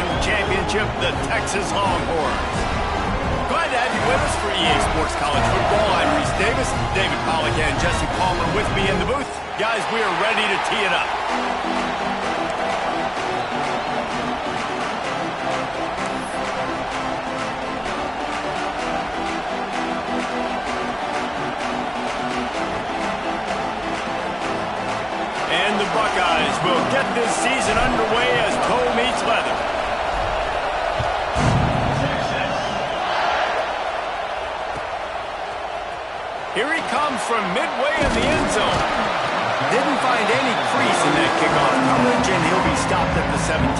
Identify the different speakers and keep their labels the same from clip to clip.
Speaker 1: national championship, the Texas Longhorns. Glad to have you with us for EA Sports College Football. I'm Reese Davis, David Pollack, and Jesse Palmer with me in the booth. Guys, we are ready to tee it up. And the Buckeyes will get this season underway as toe meets leather. Here he comes from midway in the end zone. Didn't find any crease in that kickoff coverage, and he'll be stopped at the 17.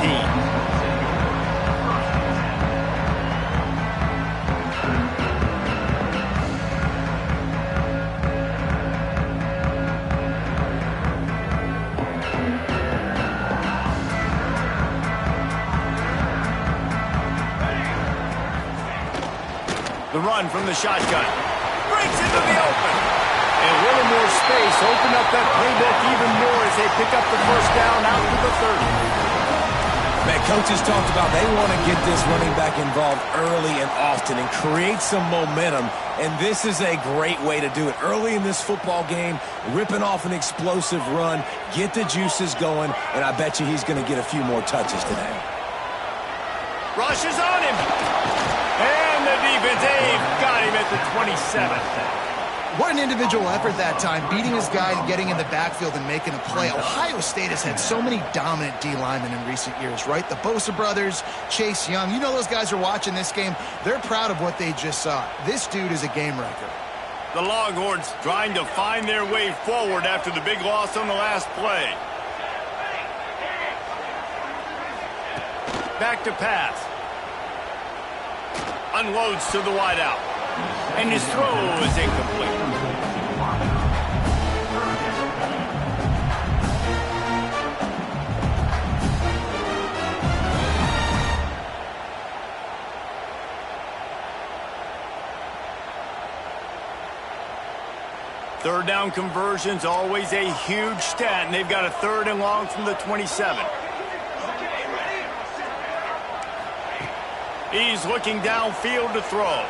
Speaker 1: The run from the shotgun. Breaks into the open. And a little more space. Open up that playbook even more as they pick up the first down out to the 30.
Speaker 2: Man, coaches talked about they want to get this running back involved early and often and create some momentum. And this is a great way to do it. Early in this football game, ripping off an explosive run, get the juices going, and I bet you he's going to get a few more touches today.
Speaker 1: Rush is on him. And the defense, Dave, got him at the 27.
Speaker 3: What an individual effort that time, beating his guy and getting in the backfield and making a play. Ohio State has had so many dominant D-linemen in recent years, right? The Bosa brothers, Chase Young. You know those guys are watching this game. They're proud of what they just saw. This dude is a game wrecker.
Speaker 1: The Longhorns trying to find their way forward after the big loss on the last play. Back to pass. Unloads to the wideout. And his throw is incomplete. Third down conversions, always a huge stat, and they've got a 3rd and long from the 27. He's looking downfield to throw.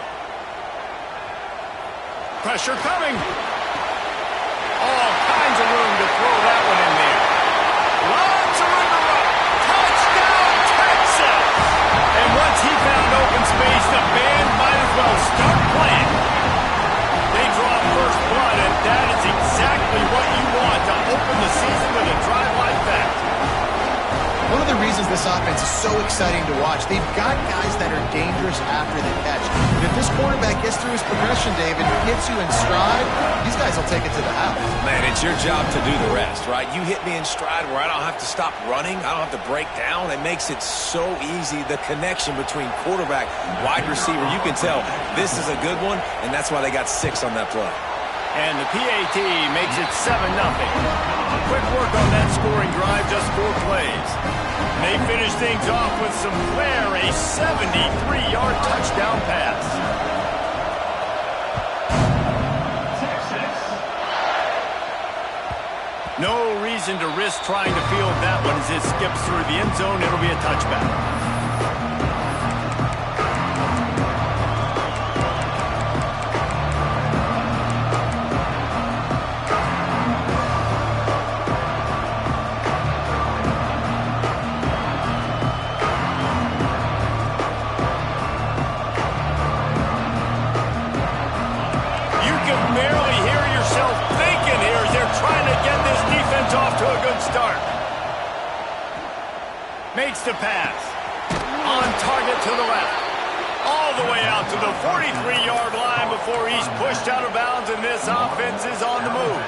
Speaker 1: Pressure coming. All kinds of room to throw that one in there. Lots of room to run. Touchdown, Texas! And once he found open space, the band might as well start playing. They draw first blood, and that is exactly what you want to open the season with a drive like that.
Speaker 3: One of the reasons this offense is so exciting to watch, they've got guys that are dangerous after the catch. And if this quarterback gets through his progression, David, hits you in stride, these guys will take it to the house.
Speaker 2: Man, it's your job to do the rest, right? You hit me in stride where I don't have to stop running. I don't have to break down. It makes it so easy. The connection between quarterback, wide receiver, you can tell this is a good one, and that's why they got 6 on that play.
Speaker 1: And the PAT makes it 7-0. Quick work on that scoring drive, just 4 plays. They finish things off with some flair, a 73-yard touchdown pass. No reason to risk trying to field that one as it skips through the end zone. It'll be a touchback. Off to a good start. Makes the pass. On target to the left. All the way out to the 43-yard line before he's pushed out of bounds, and this offense is on the move.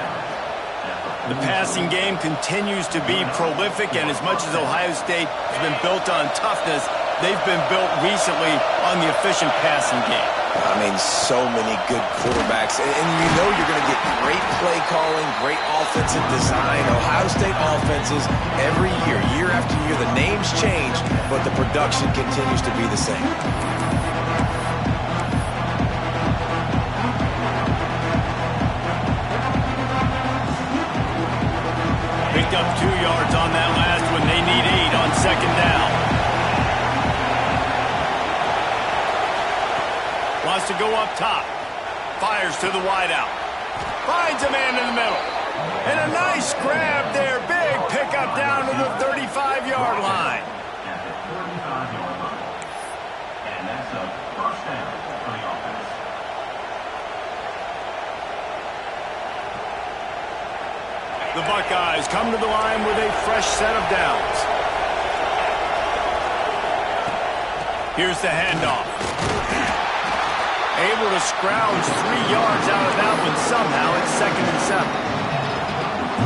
Speaker 1: The passing game continues to be prolific, and as much as Ohio State has been built on toughness, they've been built recently on the efficient passing game.
Speaker 2: I mean, so many good quarterbacks. And you know you're going to get great play calling, great offensive design. Ohio State offenses every year, year after year, the names change, but the production continues to be the same.
Speaker 1: Picked up 2 yards on that last one. They need 8 on 2nd down. to go up top. Fires to the wideout. Finds a man in the middle. And a nice grab there. Big pickup down to the 35-yard line.
Speaker 4: And that's a first down for the offense.
Speaker 1: The Buckeyes come to the line with a fresh set of downs. Here's the handoff. Able to scrounge 3 yards out of that one somehow. It's 2nd and 7.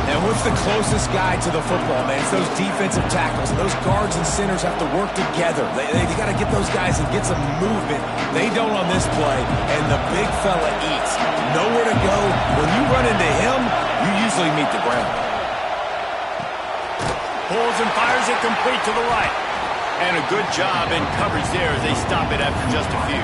Speaker 2: And what's the closest guy to the football, man? It's those defensive tackles. Those guards and centers have to work together. They got to get those guys and get some movement. They don't on this play, and the big fella eats. Nowhere to go. When you run into him, you usually meet the ground.
Speaker 1: Pulls and fires it complete to the right. And a good job in coverage there as they stop it after just a few.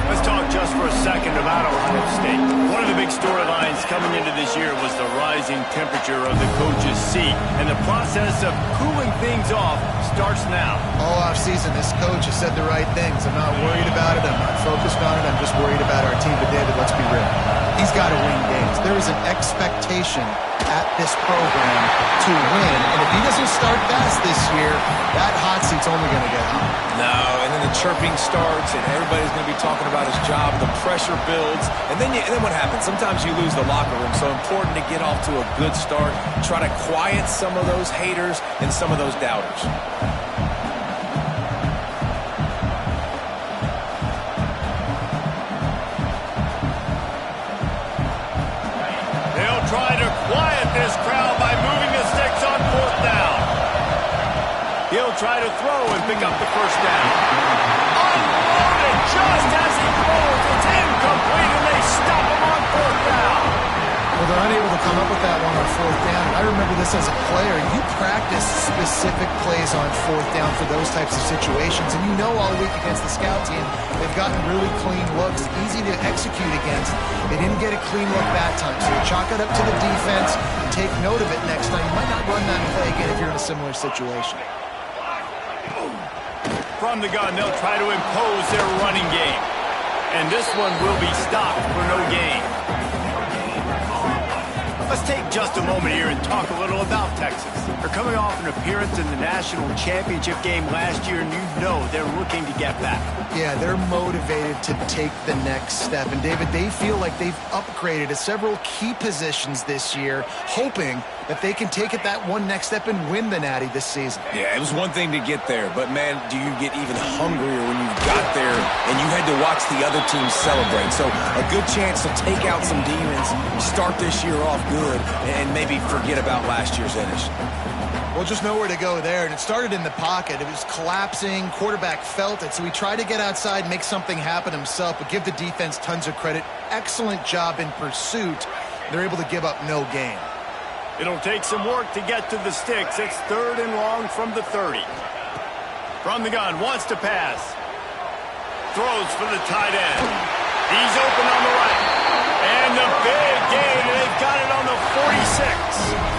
Speaker 1: Let's talk just for a second about Ohio State. One of the big storylines coming into this year was the rising temperature of the coach's seat. And the process of cooling things off starts now.
Speaker 3: All offseason, this coach has said the right things. I'm not worried about it. I'm not focused on it. I'm just worried about our team. But, David, let's be real. He's got to win games. There is an expectation at this program to win. And if he doesn't start fast this year, that hot seat's only going to get hot.
Speaker 2: No, and then the chirping starts, and everybody's going to be talking about his job. The pressure builds, and then what happens? Sometimes you lose the locker room. So important to get off to a good start. Try to quiet some of those haters and some of those doubters.
Speaker 1: They'll try to quiet this crowd by moving the sticks on 4th down. He'll try to throw and pick up the first down. Unloaded just as he throws. It's incomplete, and they stop him on 4th down.
Speaker 3: Well, they're unable to come up with that one on 4th down. I remember this as a player. You practice specific plays on 4th down for those types of situations, and you know all week against the scout team, they've gotten really clean looks, easy to execute against. They didn't get a clean look that time, so you chalk it up to the defense and take note of it next time. You might not run that play again if you're in a similar situation.
Speaker 1: From the gun, they'll try to impose their running game. And this one will be stopped for no gain. Let's take just a moment here and talk a little about Texas. They're coming off an appearance in the national championship game last year, and you know they're looking to get back.
Speaker 3: Yeah, they're motivated to take the next step. And, David, they feel like they've upgraded to several key positions this year, hoping that they can take it that one next step and win the Natty this season.
Speaker 2: Yeah, it was one thing to get there, but, man, do you get even hungrier when you got there and you had to watch the other team celebrate. So a good chance to take out some demons, start this year off good, and maybe forget about last year's finish.
Speaker 3: Well, just nowhere to go there, and it started in the pocket. It was collapsing. Quarterback felt it, so he tried to get outside, make something happen himself, but give the defense tons of credit. Excellent job in pursuit. They're able to give up no gain.
Speaker 1: It'll take some work to get to the sticks. It's 3rd and long from the 30. From the gun, wants to pass. Throws for the tight end. He's open on the right. And the big gain, and they've got it on the 46.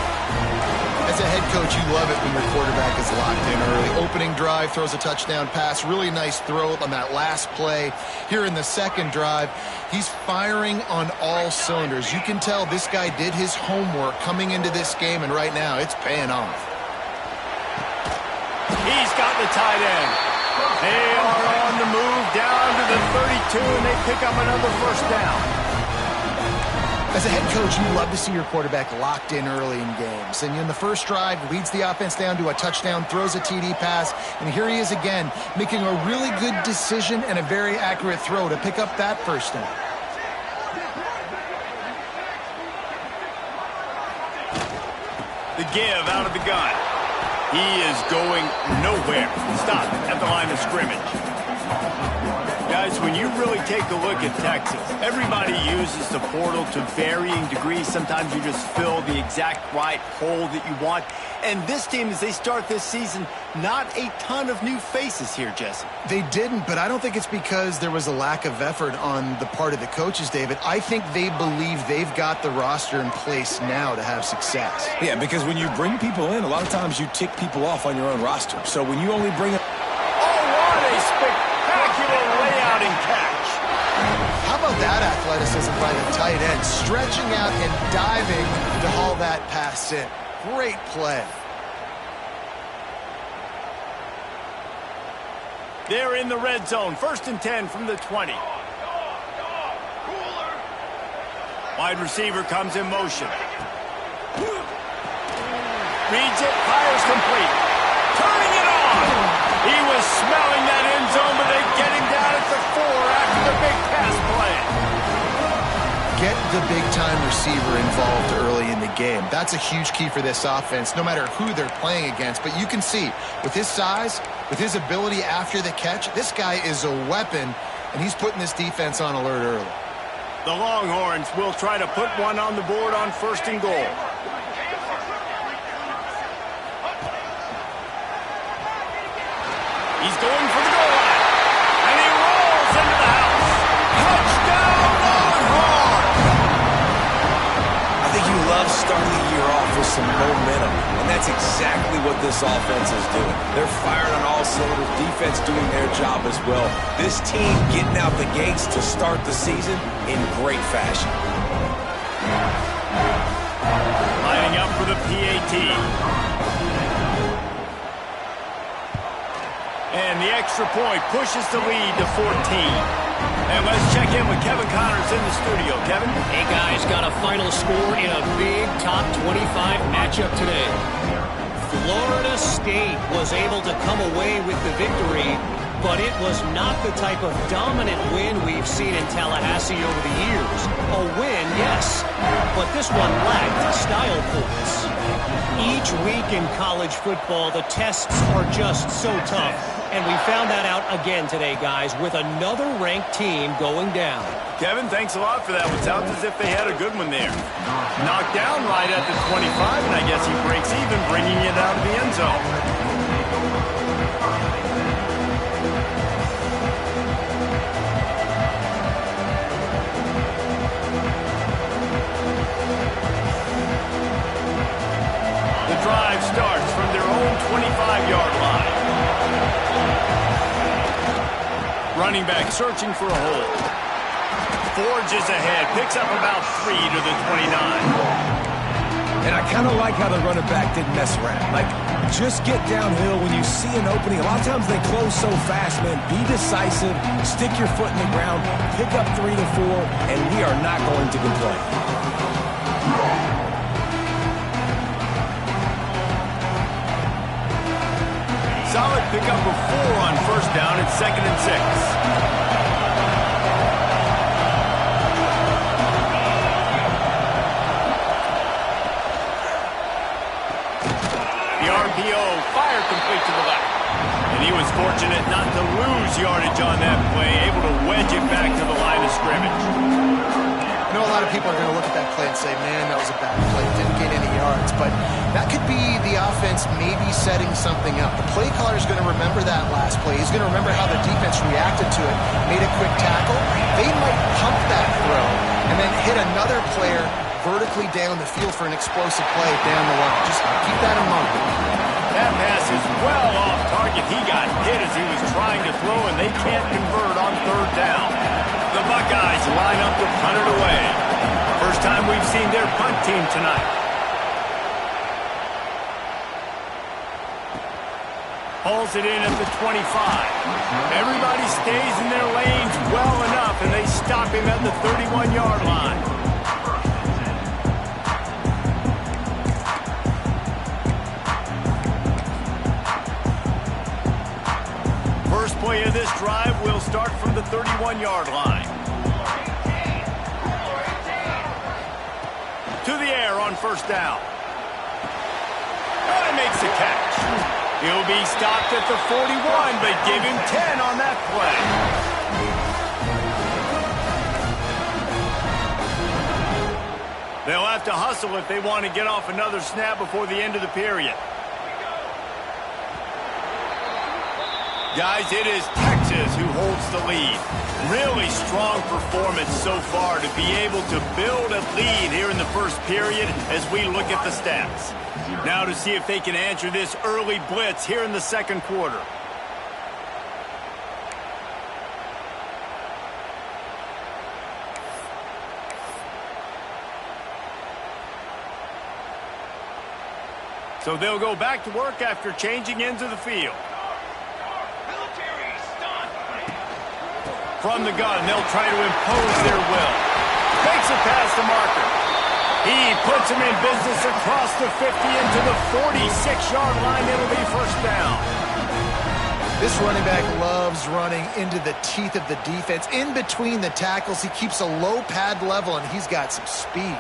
Speaker 3: As a head coach, you love it when your quarterback is locked in early. Opening drive, throws a touchdown pass. Really nice throw on that last play. Here in the second drive, he's firing on all cylinders. You can tell this guy did his homework coming into this game, and right now it's paying off.
Speaker 1: He's got the tight end. They are on the move down to the 32, and they pick up another first down.
Speaker 3: As a head coach, you love to see your quarterback locked in early in games. And in the first drive, leads the offense down to a touchdown, throws a TD pass, and here he is again, making a really good decision and a very accurate throw to pick up that first down.
Speaker 1: The give out of the gun. He is going nowhere. Stop at the line of scrimmage. Guys, when you really take a look at Texas, everybody uses the portal to varying degrees. Sometimes you just fill the exact right hole that you want. And this team, as they start this season, not a ton of new faces here, Jesse.
Speaker 3: They didn't, but I don't think it's because there was a lack of effort on the part of the coaches, David. I think they believe they've got the roster in place now to have success.
Speaker 2: Yeah, because when you bring people in, a lot of times you tick people off on your own roster. So when you only bring
Speaker 1: Oh, what a spectacular layout and catch.
Speaker 3: that athleticism by the tight end, stretching out and diving to haul that pass in. Great play.
Speaker 1: They're in the red zone. 1st and 10 from the 20. Wide receiver comes in motion. Reads it, fires complete. Turning it on. He was smelling that end zone, but they get him down at the 4 after the big pass play.
Speaker 3: Get the big-time receiver involved early in the game. That's a huge key for this offense, no matter who they're playing against. But you can see, with his size, with his ability after the catch, this guy is a weapon, and he's putting this defense on alert early.
Speaker 1: The Longhorns will try to put one on the board on 1st and goal. He's going for the goal line. And he rolls into the house. Touchdown, Longhorns!
Speaker 2: I think you love starting the year off with some momentum, and that's exactly what this offense is doing. They're firing on all cylinders, defense doing their job as well. This team getting out the gates to start the season in great fashion.
Speaker 1: Lining up for the PAT. And the extra point pushes the lead to 14. And let's check in with Kevin Connors in the studio. Kevin?
Speaker 5: Hey, guys, got a final score in a big top 25 matchup today. Florida State was able to come away with the victory, but it was not the type of dominant win we've seen in Tallahassee over the years. A win, yes, but this one lacked style points. Each week in college football, the tests are just so tough, and we found that out again today, guys, with another ranked team going down.
Speaker 1: Kevin, thanks a lot for that. It sounds as if they had a good one there. Knocked down right at the 25, and I guess he breaks even, bringing it out of the end zone. The drive starts from their own 25-yard line. Running back searching for a hole. Forges ahead, picks up about 3 to the 29.
Speaker 2: And I kind of like how the running back didn't mess around. Like, just get downhill when you see an opening. A lot of times they close so fast, man. Be decisive, stick your foot in the ground, pick up 3 to 4, and we are not going to complain.
Speaker 1: Solid pickup of 4 on 1st down. It's 2nd and 6. The RPO fired complete to the left. And he was fortunate not to lose yardage on that play, able to wedge it back to the line of scrimmage.
Speaker 3: I know a lot of people are going to look at that play and say, man, that was a bad play, didn't get any yards. But that could be the offense maybe setting something up. The play caller is going to remember that last play. He's going to remember how the defense reacted to it, made a quick tackle. They might pump that throw and then hit another player vertically down the field for an explosive play down the line. Just keep that in mind.
Speaker 1: That pass is well off target. He got hit as he was trying to throw, and they can't convert on 3rd down. The Buckeyes line up to punt it away. First time we've seen their punt team tonight. Hauls it in at the 25. Everybody stays in their lanes well enough, and they stop him at the 31-yard line. First play of this drive will start from the 31-yard line. To the air on 1st down. And makes the catch. He'll be stopped at the 41, but give him 10 on that play. They'll have to hustle if they want to get off another snap before the end of the period. Guys, it is Texas who holds the lead. Really strong performance so far to be able to build a lead here in the first period as we look at the stats. Now to see if they can answer this early blitz here in the 2nd quarter. So they'll go back to work after changing into the field. From the gun, they'll try to impose their will. Makes it past the marker. He puts him in business across the 50 into the 46-yard line. It'll be first down.
Speaker 3: This running back loves running into the teeth of the defense. In between the tackles, he keeps a low pad level, and he's got some speed.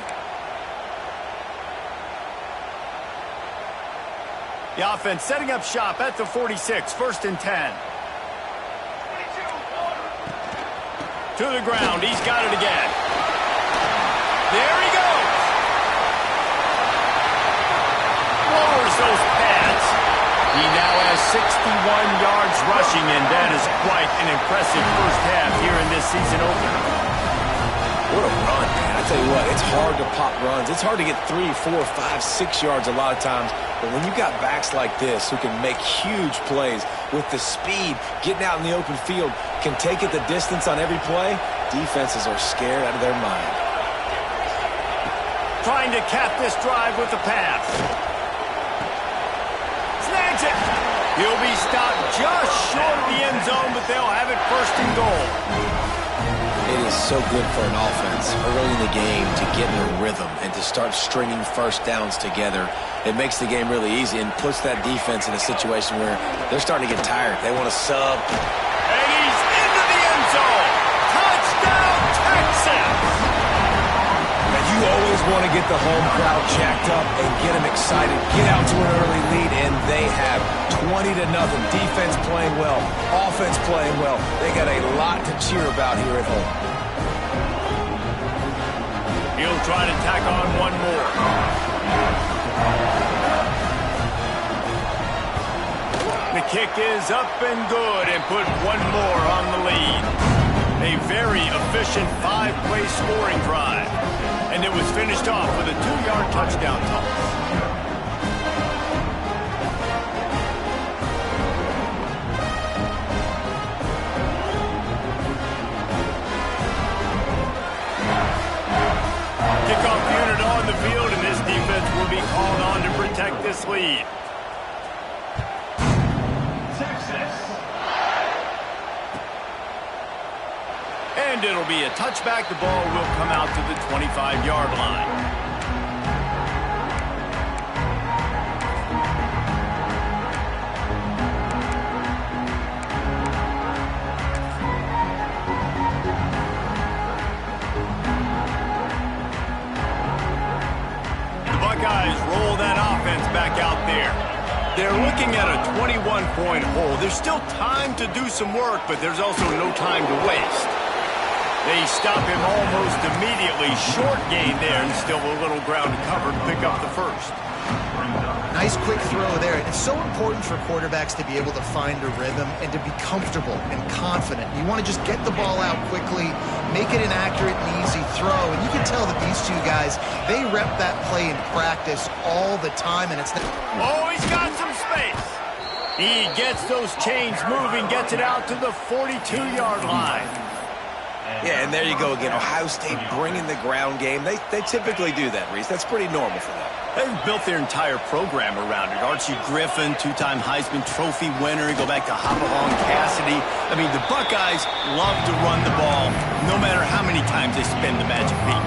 Speaker 1: The offense setting up shop at the 46, 1st and 10. To the ground, he's got it again. There he goes. Lowers those pads. He now has 61 yards rushing, and that is quite an impressive first half here in this season opener.
Speaker 2: What a run, man. I tell you what, it's hard to pop runs. It's hard to get 3, 4, 5, 6 yards a lot of times. But when you've got backs like this who can make huge plays with the speed, getting out in the open field, can take it the distance on every play, defenses are scared out of their mind.
Speaker 1: Trying to cap this drive with the pass. Snags it. He'll be stopped just short of the end zone, but they'll have it 1st and goal.
Speaker 2: It is so good for an offense early in the game to get in a rhythm and to start stringing first downs together. It makes the game really easy and puts that defense in a situation where they're starting to get tired. They want to sub.
Speaker 1: And he's into the end zone. Touchdown, Texas!
Speaker 2: And you always want to get the home crowd jacked up and get them excited. Get out to an early lead, and they have 20-0. Defense playing well. Offense playing well. They got a lot to cheer about here at home.
Speaker 1: He'll try to tack on one more. The kick is up and good and put one more on the lead. A very efficient 5-play scoring drive. And it was finished off with a 2-yard touchdown toss. Kickoff unit on the field, and this defense will be called on to protect this lead. And it'll be a touchback. The ball will come out to the 25-yard line. The Buckeyes roll that offense back out there. They're looking at a 21-point hole. There's still time to do some work, but there's also no time to waste. They stop him almost immediately. Short gain there, and still a little ground to cover to pick up the first.
Speaker 3: Nice quick throw there. It's so important for quarterbacks to be able to find a rhythm and to be comfortable and confident. You want to just get the ball out quickly, make it an accurate and easy throw. And you can tell that these two guys, they rep that play in practice all the time. And it's
Speaker 1: oh, he's got some space. He gets those chains moving, gets it out to the 42-yard line.
Speaker 2: Yeah, and there you go again. Ohio State bringing the ground game. They typically do that, Reese. That's pretty normal for them.
Speaker 1: They've built their entire program around it. Archie Griffin, 2-time Heisman Trophy winner. You go back to Hopalong Cassidy. I mean, the Buckeyes love to run the ball, no matter how many times they spin the magic beat.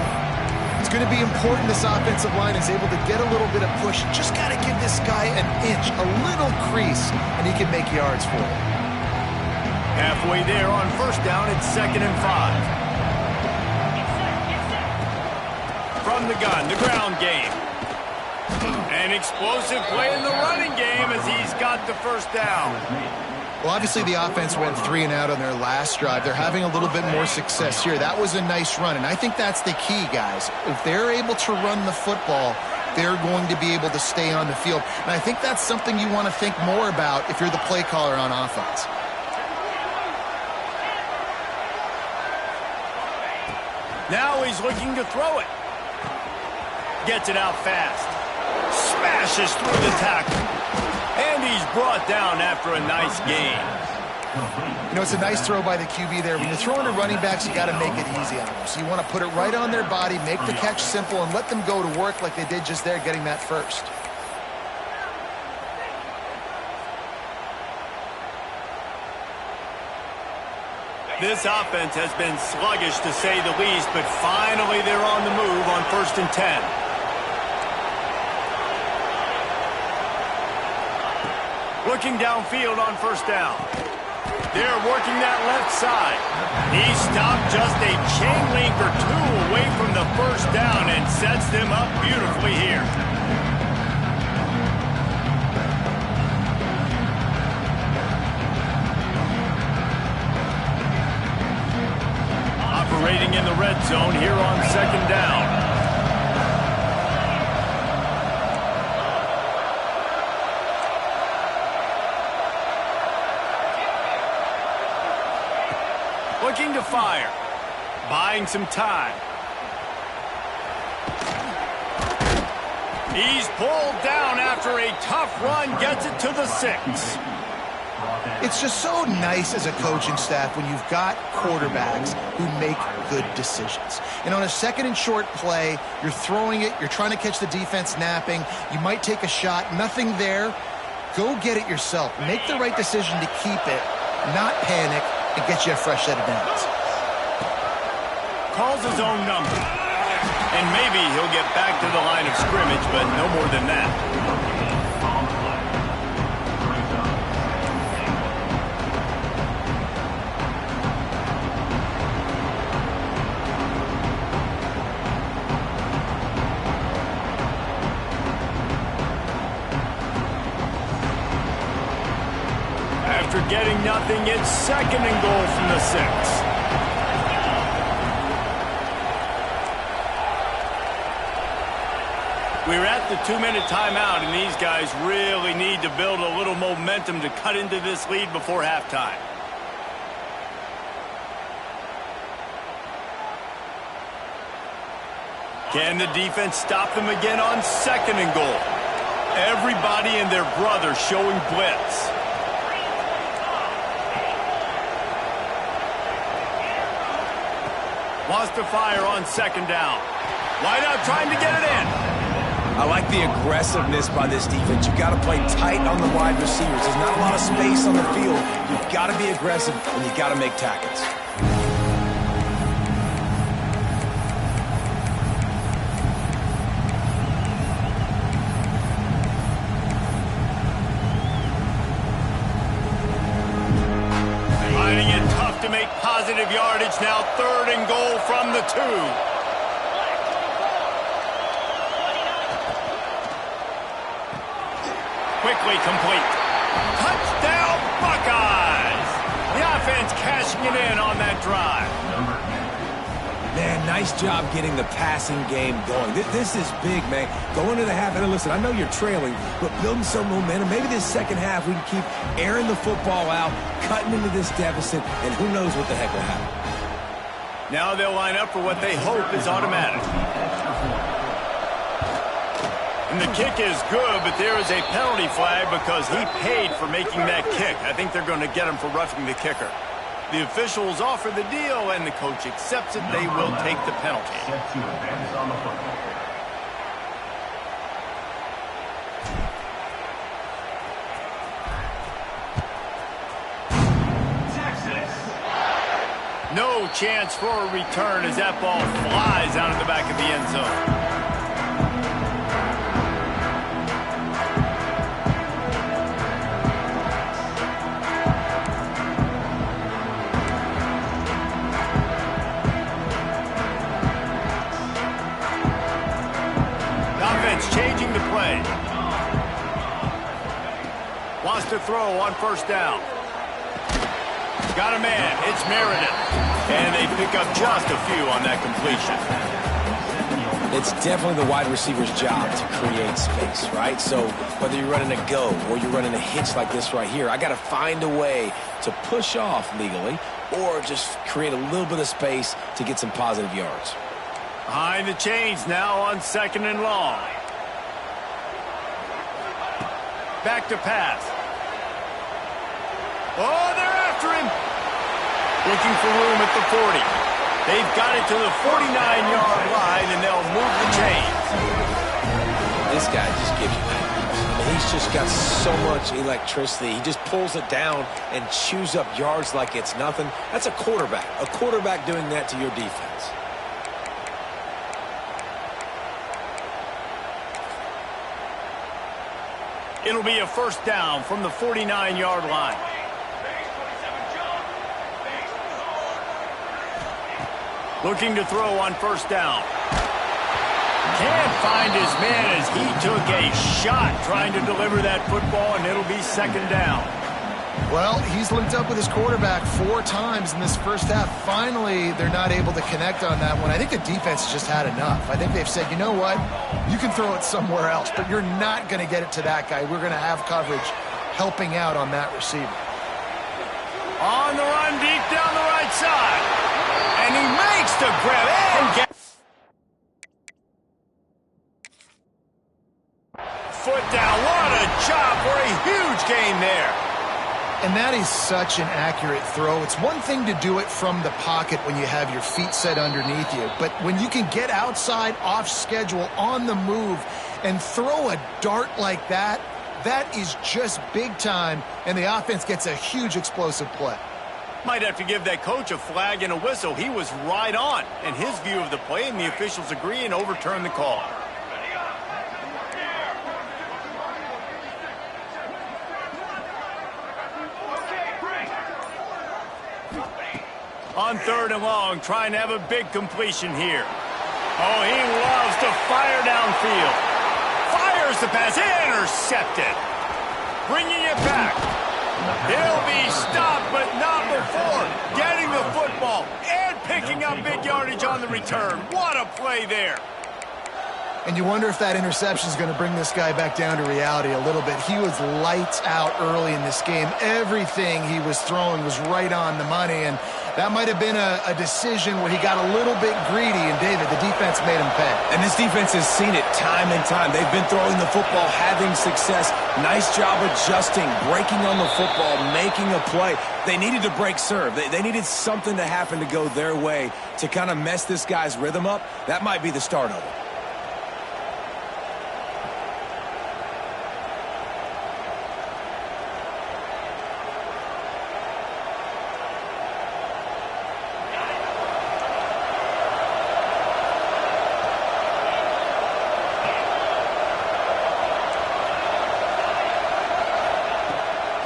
Speaker 3: It's going to be important this offensive line is able to get a little bit of push. Just got to give this guy an inch, a little crease, and he can make yards for it.
Speaker 1: Halfway there on first down, it's 2nd and 5. From the gun, the ground game. An explosive play in the running game as he's got the first down.
Speaker 3: Well, obviously the offense went 3 and out on their last drive. They're having a little bit more success here. That was a nice run, and I think that's the key, guys. If they're able to run the football, they're going to be able to stay on the field. And I think that's something you want to think more about if you're the play caller on offense.
Speaker 1: Now he's looking to throw it. Gets it out fast. Smashes through the tackle. And he's brought down after a nice gain.
Speaker 3: You know, it's a nice throw by the QB there. When you're throwing to running backs, you got to make it easy on them. So you want to put it right on their body, make the catch simple, and let them go to work like they did just there, getting that first.
Speaker 1: This offense has been sluggish to say the least, but finally they're on the move on 1st and 10. Looking downfield on 1st down. They're working that left side. He stopped just a chain link or two away from the 1st down and sets them up beautifully here. Operating in the red zone here on 2nd down. Looking to fire. Buying some time. He's pulled down after a tough run. Gets it to the 6.
Speaker 3: It's just so nice as a coaching staff when you've got quarterbacks who make good decisions. And on a 2nd and short play, you're throwing it, you're trying to catch the defense napping, you might take a shot, nothing there. Go get it yourself. Make the right decision to keep it, not panic, and get you a fresh set of downs.
Speaker 1: Calls his own number. And maybe he'll get back to the line of scrimmage, but no more than that. After getting nothing, it's 2nd and goal from the 6. We're at the 2-minute timeout, and these guys really need to build a little momentum to cut into this lead before halftime. Can the defense stop them again on 2nd and goal? Everybody and their brother showing blitz. Wants to fire on 2nd down. Wide out trying to get it in.
Speaker 2: I like the aggressiveness by this defense. You've got to play tight on the wide receivers. There's not a lot of space on the field. You've got to be aggressive, and you've got to make tackles.
Speaker 1: Finding it tough to make positive yardage now. 3rd and goal from the 2. Quickly complete. Touchdown, Buckeyes! The offense cashing it in on that drive.
Speaker 2: Man, nice job getting the passing game going. This is big, man. Going to the half, and listen, I know you're trailing, but building some momentum. Maybe this 2nd half we can keep airing the football out, cutting into this deficit, and who knows what the heck will happen.
Speaker 1: Now they'll line up for what they hope is automatic. And the kick is good, but there is a penalty flag because he paid for making that kick. I think they're going to get him for roughing the kicker. The officials offer the deal, and the coach accepts it. They will take the penalty.
Speaker 4: Set to advance on the football. Texas.
Speaker 1: No chance for a return as that ball flies out of the back of the end zone. Changing the play. Wants to throw on 1st down. Got a man. It's Meredith. And they pick up just a few on that completion.
Speaker 2: It's definitely the wide receiver's job to create space, right? So whether you're running a go or you're running a hitch like this right here, I got to find a way to push off legally or just create a little bit of space to get some positive yards.
Speaker 1: Behind the chains now on 2nd and long. Back to pass. Oh, they're after him. Looking for room at the 40. They've got it to the 49-yard line, and they'll move the chains.
Speaker 2: This guy just gives you that. He's just got so much electricity. He just pulls it down and chews up yards like it's nothing. That's a quarterback. A quarterback doing that to your defense.
Speaker 1: It'll be a first down from the 49-yard line. Looking to throw on first down. Can't find his man as he took a shot trying to deliver that football, and it'll be second down.
Speaker 3: Well, he's linked up with his quarterback 4 times in this first half. Finally, they're not able to connect on that one. I think the defense has just had enough. I think they've said, you know what? You can throw it somewhere else, but you're not going to get it to that guy. We're going to have coverage helping out on that receiver.
Speaker 1: On the run deep down the right side. And he makes the grab and get foot down. What a job for a huge gain there.
Speaker 3: And that is such an accurate throw. It's one thing to do it from the pocket when you have your feet set underneath you, but when you can get outside, off schedule, on the move, and throw a dart like that, that is just big time, and the offense gets a huge explosive play.
Speaker 1: Might have to give that coach a flag and a whistle. He was right on in his view of the play, and the officials agree and overturn the call. On third and long, trying to have a big completion here. Oh, he loves to fire downfield. Fires the pass, intercepted. Bringing it back. He'll be stopped, but not before getting the football and picking up big yardage on the return. What a play there.
Speaker 3: And you wonder if that interception is going to bring this guy back down to reality a little bit. He was lights out early in this game. Everything he was throwing was right on the money, and that might have been a decision where he got a little bit greedy, and David, the defense made him pay.
Speaker 2: And this defense has seen it time and time. They've been throwing the football, having success. Nice job adjusting, breaking on the football, making a play. They needed to break serve. They needed something to happen to go their way to kind of mess this guy's rhythm up. That might be the start of it.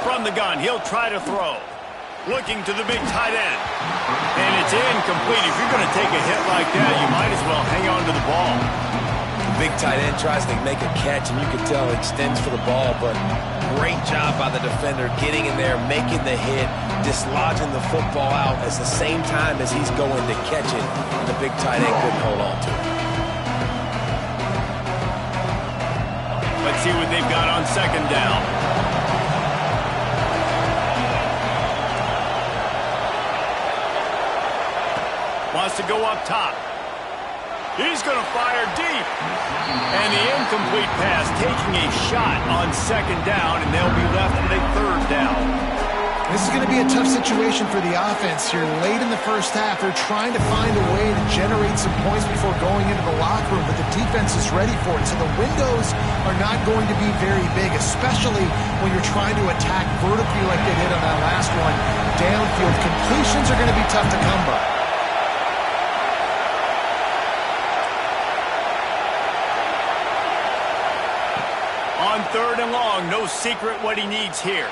Speaker 1: From the gun, he'll try to throw. Looking to the big tight end. And it's incomplete. If you're going to take a hit like that, you might as well hang on to the ball.
Speaker 2: The big tight end tries to make a catch, and you can tell it extends for the ball, but great job by the defender getting in there, making the hit, dislodging the football out at the same time as he's going to catch it, and the big tight end couldn't hold on to it.
Speaker 1: Let's see what they've got on second down. Wants to go up top. He's going to fire deep. And the incomplete pass taking a shot on second down, and they'll be left with a third down.
Speaker 3: This is going to be a tough situation for the offense here. Late in the first half, they're trying to find a way to generate some points before going into the locker room, but the defense is ready for it. So the windows are not going to be very big, especially when you're trying to attack vertically like they did on that last one. Downfield completions are going to be tough to come by.
Speaker 1: On third and long, no secret what he needs here.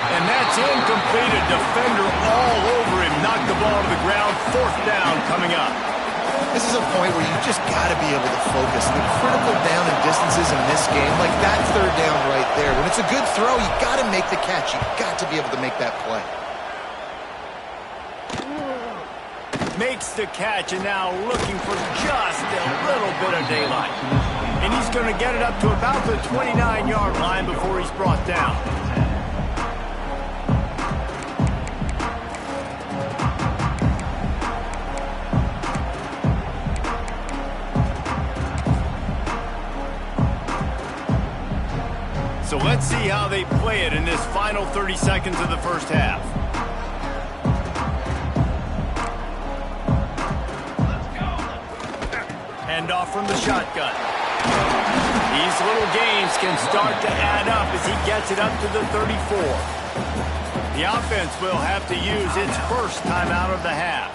Speaker 1: And that's incomplete. A defender all over him. Knocked the ball to the ground. Fourth down coming up.
Speaker 3: This is a point where you just got to be able to focus. The critical down and distances in this game, like that third down right there. When it's a good throw, you got to make the catch. You got to be able to make that play.
Speaker 1: Makes the catch, and now looking for just a little bit of daylight. And he's going to get it up to about the 29-yard line before he's brought down. So let's see how they play it in this final 30 seconds of the first half. Hand off from the shotgun. These little gains can start to add up as he gets it up to the 34. The offense will have to use its first timeout of the half.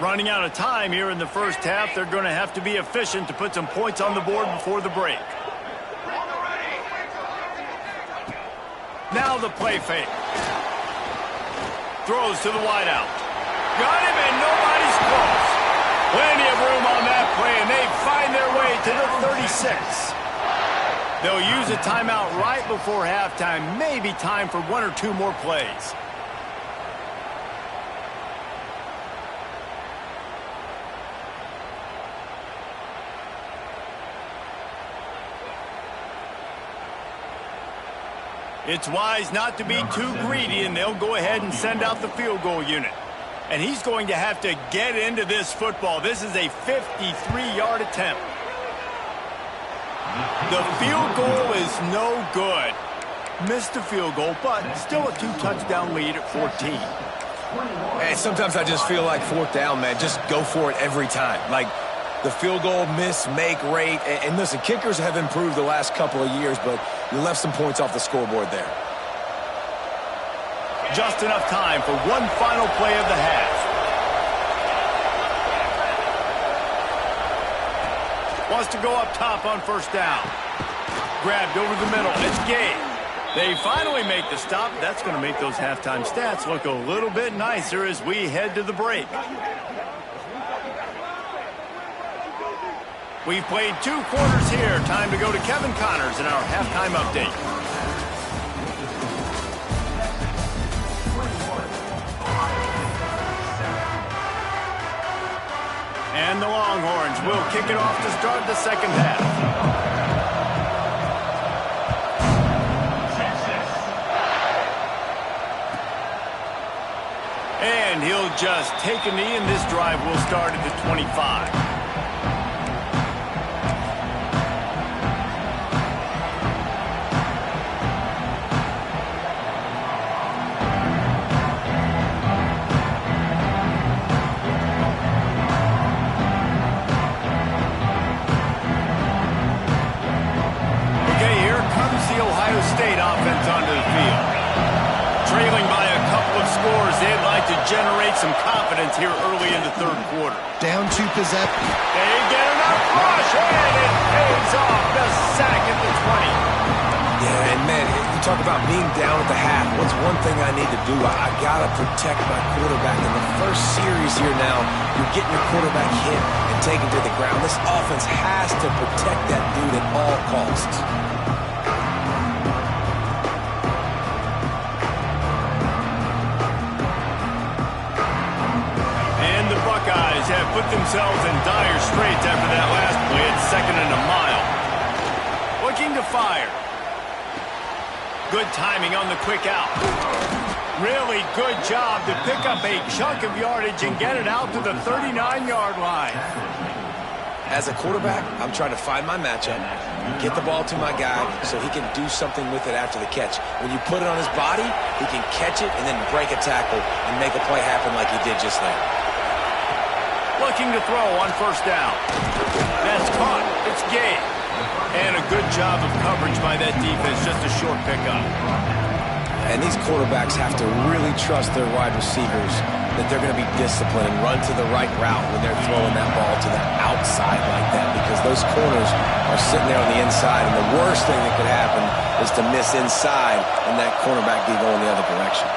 Speaker 1: Running out of time here in the first half, they're going to have to be efficient to put some points on the board before the break. Now the play fake. Throws to the wideout. Got him, and nobody's close. Plenty of room on that play, and they find their way to the 36. They'll use a timeout right before halftime. Maybe time for one or two more plays. It's wise not to be too greedy, and they'll go ahead and send out the field goal unit. And he's going to have to get into this football. This is a 53-yard attempt. The field goal is no good. Missed the field goal, but still a 2-touchdown lead at 14.
Speaker 2: And sometimes I just feel like fourth down, man. Just go for it every time. Like the field goal miss-make rate. And listen, kickers have improved the last couple of years, but you left some points off the scoreboard there.
Speaker 1: Just enough time for one final play of the half. Wants to go up top on first down. Grabbed over the middle. It's Gabe. They finally make the stop. That's going to make those halftime stats look a little bit nicer as we head to the break. We've played 2 quarters here. Time to go to Kevin Connors in our halftime update. And the Longhorns will kick it off to start the second half. And he'll just take a knee, and this drive will start at the 25. State offense onto the field. Trailing by a couple of scores, they'd like to generate some confidence here early in the third quarter.
Speaker 3: Down 2 possessions.
Speaker 1: They get enough rush, and it pays off. The sack at the 20.
Speaker 2: Yeah, and man, you talk about being down at the half. What's one thing I need to do? I got to protect my quarterback. In the first series here now, you're getting your quarterback hit and taken to the ground. This offense has to protect that dude at all costs.
Speaker 1: Have put themselves in dire straits after that last play at 2nd and a mile. Looking to fire. Good timing on the quick out. Really good job to pick up a chunk of yardage and get it out to the 39-yard line.
Speaker 2: As a quarterback, I'm trying to find my matchup, get the ball to my guy so he can do something with it after the catch. When you put it on his body, he can catch it and then break a tackle and make a play happen like he did just there.
Speaker 1: Looking to throw on first down. That's caught. It's Gabe. And a good job of coverage by that defense. Just a short pickup.
Speaker 2: And these quarterbacks have to really trust their wide receivers that they're going to be disciplined and run to the right route when they're throwing that ball to the outside like that, because those corners are sitting there on the inside, and the worst thing that could happen is to miss inside and that cornerback be going the other direction.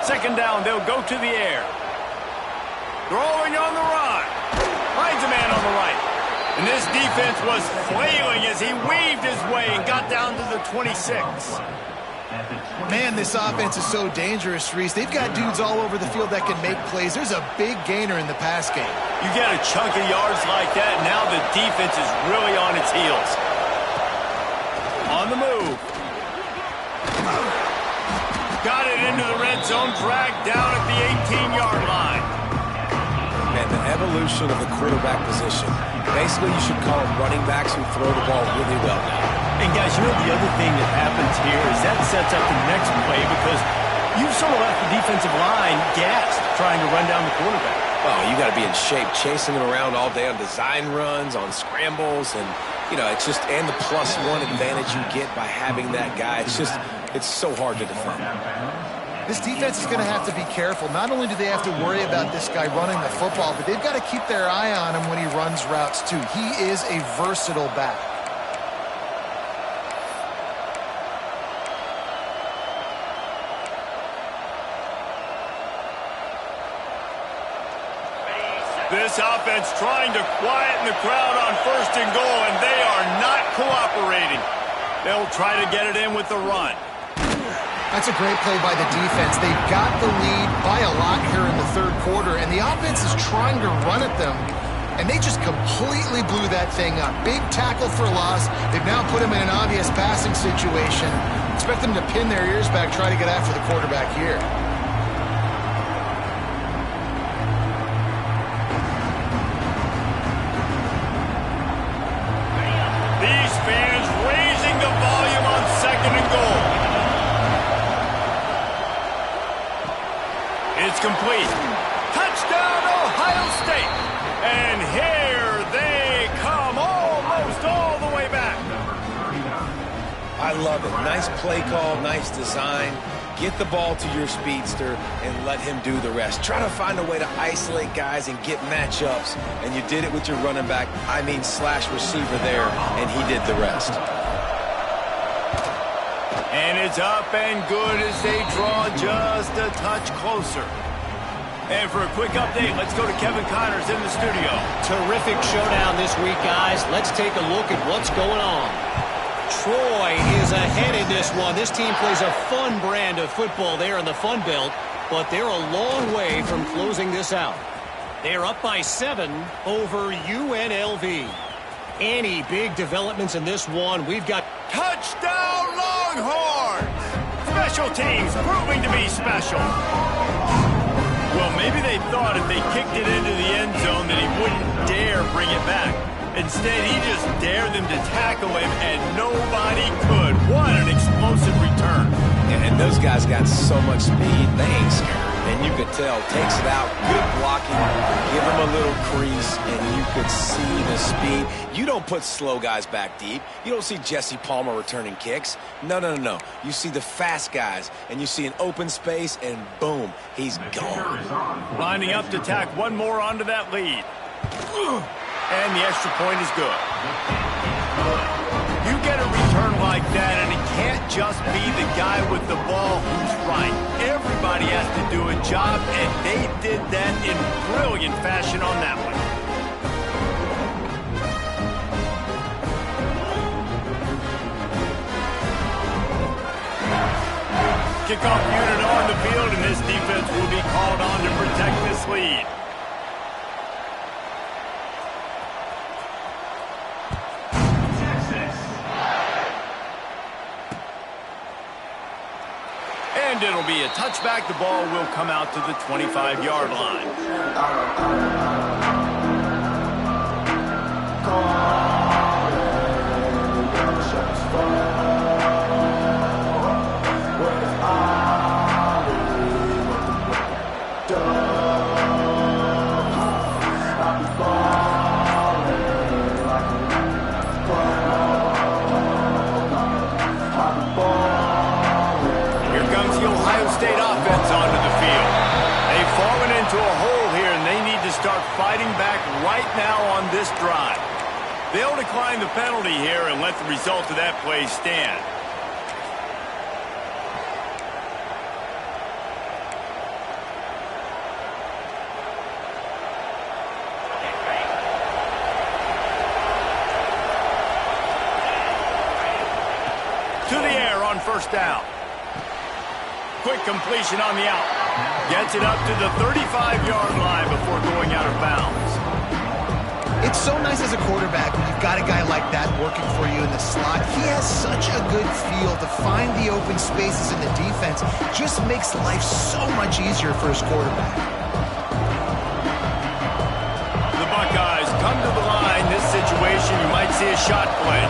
Speaker 1: Second down, they'll go to the air. Throwing on the run. Finds a man on the right. And this defense was flailing as he weaved his way and got down to the 26.
Speaker 3: Man, this offense is so dangerous, Reese. They've got dudes all over the field that can make plays. There's a big gainer in the pass game.
Speaker 1: You get a chunk of yards like that, now the defense is really on its heels. On the move. Got it into the red zone, dragged down at the 18-yard line.
Speaker 2: And the evolution of the quarterback position. Basically, you should call them running backs who throw the ball really well now.
Speaker 1: And guys, you know the other thing that happens here is that sets up the next play, because you've sort of left the defensive line gassed trying to run down the quarterback.
Speaker 2: Oh, you got to be in shape, chasing him around all day on design runs, on scrambles, and, it's just, and the +1 advantage you get by having that guy. It's so hard to defend.
Speaker 3: This defense is going to have to be careful. Not only do they have to worry about this guy running the football, but they've got to keep their eye on him when he runs routes, too. He is a versatile back.
Speaker 1: This offense trying to quieten the crowd on 1st and goal, and they are not cooperating. They'll try to get it in with the run.
Speaker 3: That's a great play by the defense. They've got the lead by a lot here in the 3rd quarter, and the offense is trying to run at them, and they just completely blew that thing up. Big tackle for loss. They've now put him in an obvious passing situation. Expect them to pin their ears back, try to get after the quarterback here.
Speaker 1: These fans raising the volume on 2nd and goal. It's complete. Touchdown, Ohio State. And here they come, almost all the way back.
Speaker 2: I love it. Nice play call, nice design. Get the ball to your speedster and let him do the rest. Try to find a way to isolate guys and get matchups, and you did it with your running back, slash receiver there, and he did the rest.
Speaker 1: And it's up and good as they draw just a touch closer. And for a quick update, let's go to Kevin Connors in the studio.
Speaker 5: Terrific showdown this week, guys. Let's take a look at what's going on. Troy is ahead in this one. This team plays a fun brand of football there in the Fun Belt, but they're a long way from closing this out. They're up by 7 over UNLV. Any big developments in this one? We've got
Speaker 1: Touchdown, Longhorns! Special teams proving to be special. Well, maybe they thought if they kicked it into the end zone that he wouldn't dare bring it back. Instead, he just dared them to tackle him, and nobody could. What an explosive return.
Speaker 2: And those guys got so much speed, they ain't scared. And you could tell, takes it out, good blocking, give him a little crease, and you could see the speed. You don't put slow guys back deep. You don't see Jesse Palmer returning kicks. No. You see the fast guys, and you see an open space, and boom, he's gone.
Speaker 1: Lining up to tack one more onto that lead. And the extra point is good. You get a return like that, and it can't just be the guy with the ball who's right. Everybody has to do a job, and they did that in brilliant fashion on that one. Kickoff unit on the field, and this defense will be called on to protect this lead. And it'll be a touchback. The ball will come out to the 25-yard line. State offense onto the field. They've fallen into a hole here, and they need to start fighting back right now on this drive. They'll decline the penalty here and let the result of that play stand. To the air on 1st down. Quick completion on the out. Gets it up to the 35-yard line before going out of bounds.
Speaker 3: It's so nice as a quarterback when you've got a guy like that working for you in the slot. He has such a good feel to find the open spaces in the defense. Just makes life so much easier for his quarterback.
Speaker 1: The Buckeyes come to the line. This situation, you might see a shot play.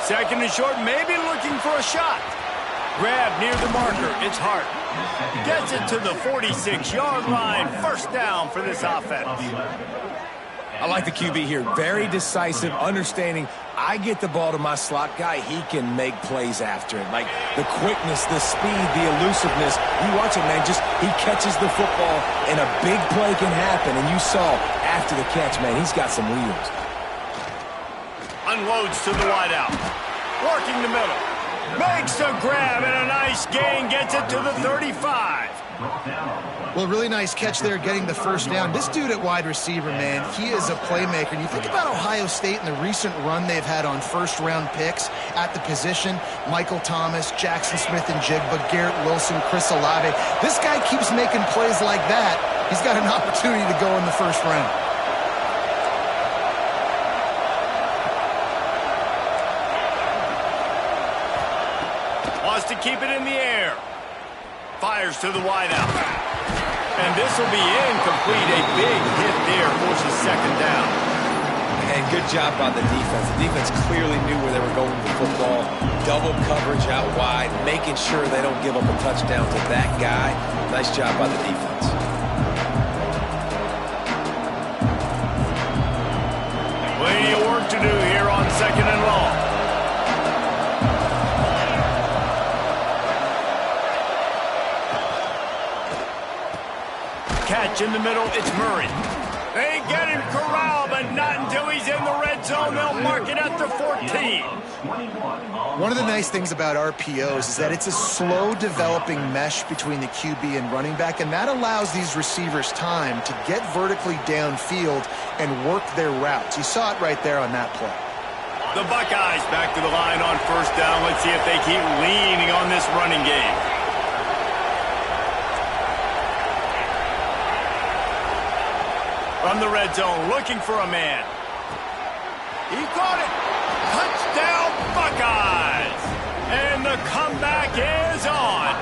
Speaker 1: 2nd and short, maybe looking for a shot. Grab near the marker. It's Hart. Gets it to the 46-yard line. First down for this offense.
Speaker 2: I like the QB here. Very decisive, understanding I get the ball to my slot guy, he can make plays after it. Like the quickness, the speed, the elusiveness. You watch it, man, just he catches the football and a big play can happen. And you saw after the catch, man, he's got some wheels.
Speaker 1: Unloads to the wideout. Working the middle. Makes a grab and a nice gain. Gets it to the 35.
Speaker 3: Well, really nice catch there getting the first down. This dude at wide receiver, man, he is a playmaker. And you think about Ohio State and the recent run they've had on first-round picks at the position. Michael Thomas, Jackson Smith and Jigba, Garrett Wilson, Chris Olave. This guy keeps making plays like that. He's got an opportunity to go in the first round.
Speaker 1: Wants to keep it in the air. Fires to the wideout. And this will be incomplete. A big hit there forces second down.
Speaker 2: And good job by the defense. The defense clearly knew where they were going with the football. Double coverage out wide, making sure they don't give up a touchdown to that guy. Nice job by the defense.
Speaker 1: Plenty of work to do here on second and long. Catch in the middle, it's Murray. They get him corralled, but not until he's in the red zone. They'll mark it at the 14.
Speaker 3: One of the nice things about RPOs is that it's a slow developing mesh between the QB and running back, and that allows these receivers time to get vertically downfield and work their routes. You saw it right there on that play.
Speaker 1: The Buckeyes back to the line on first down. Let's see if they keep leaning on this running game. From the red zone, looking for a man. He caught it. Touchdown, Buckeyes. And the comeback is on.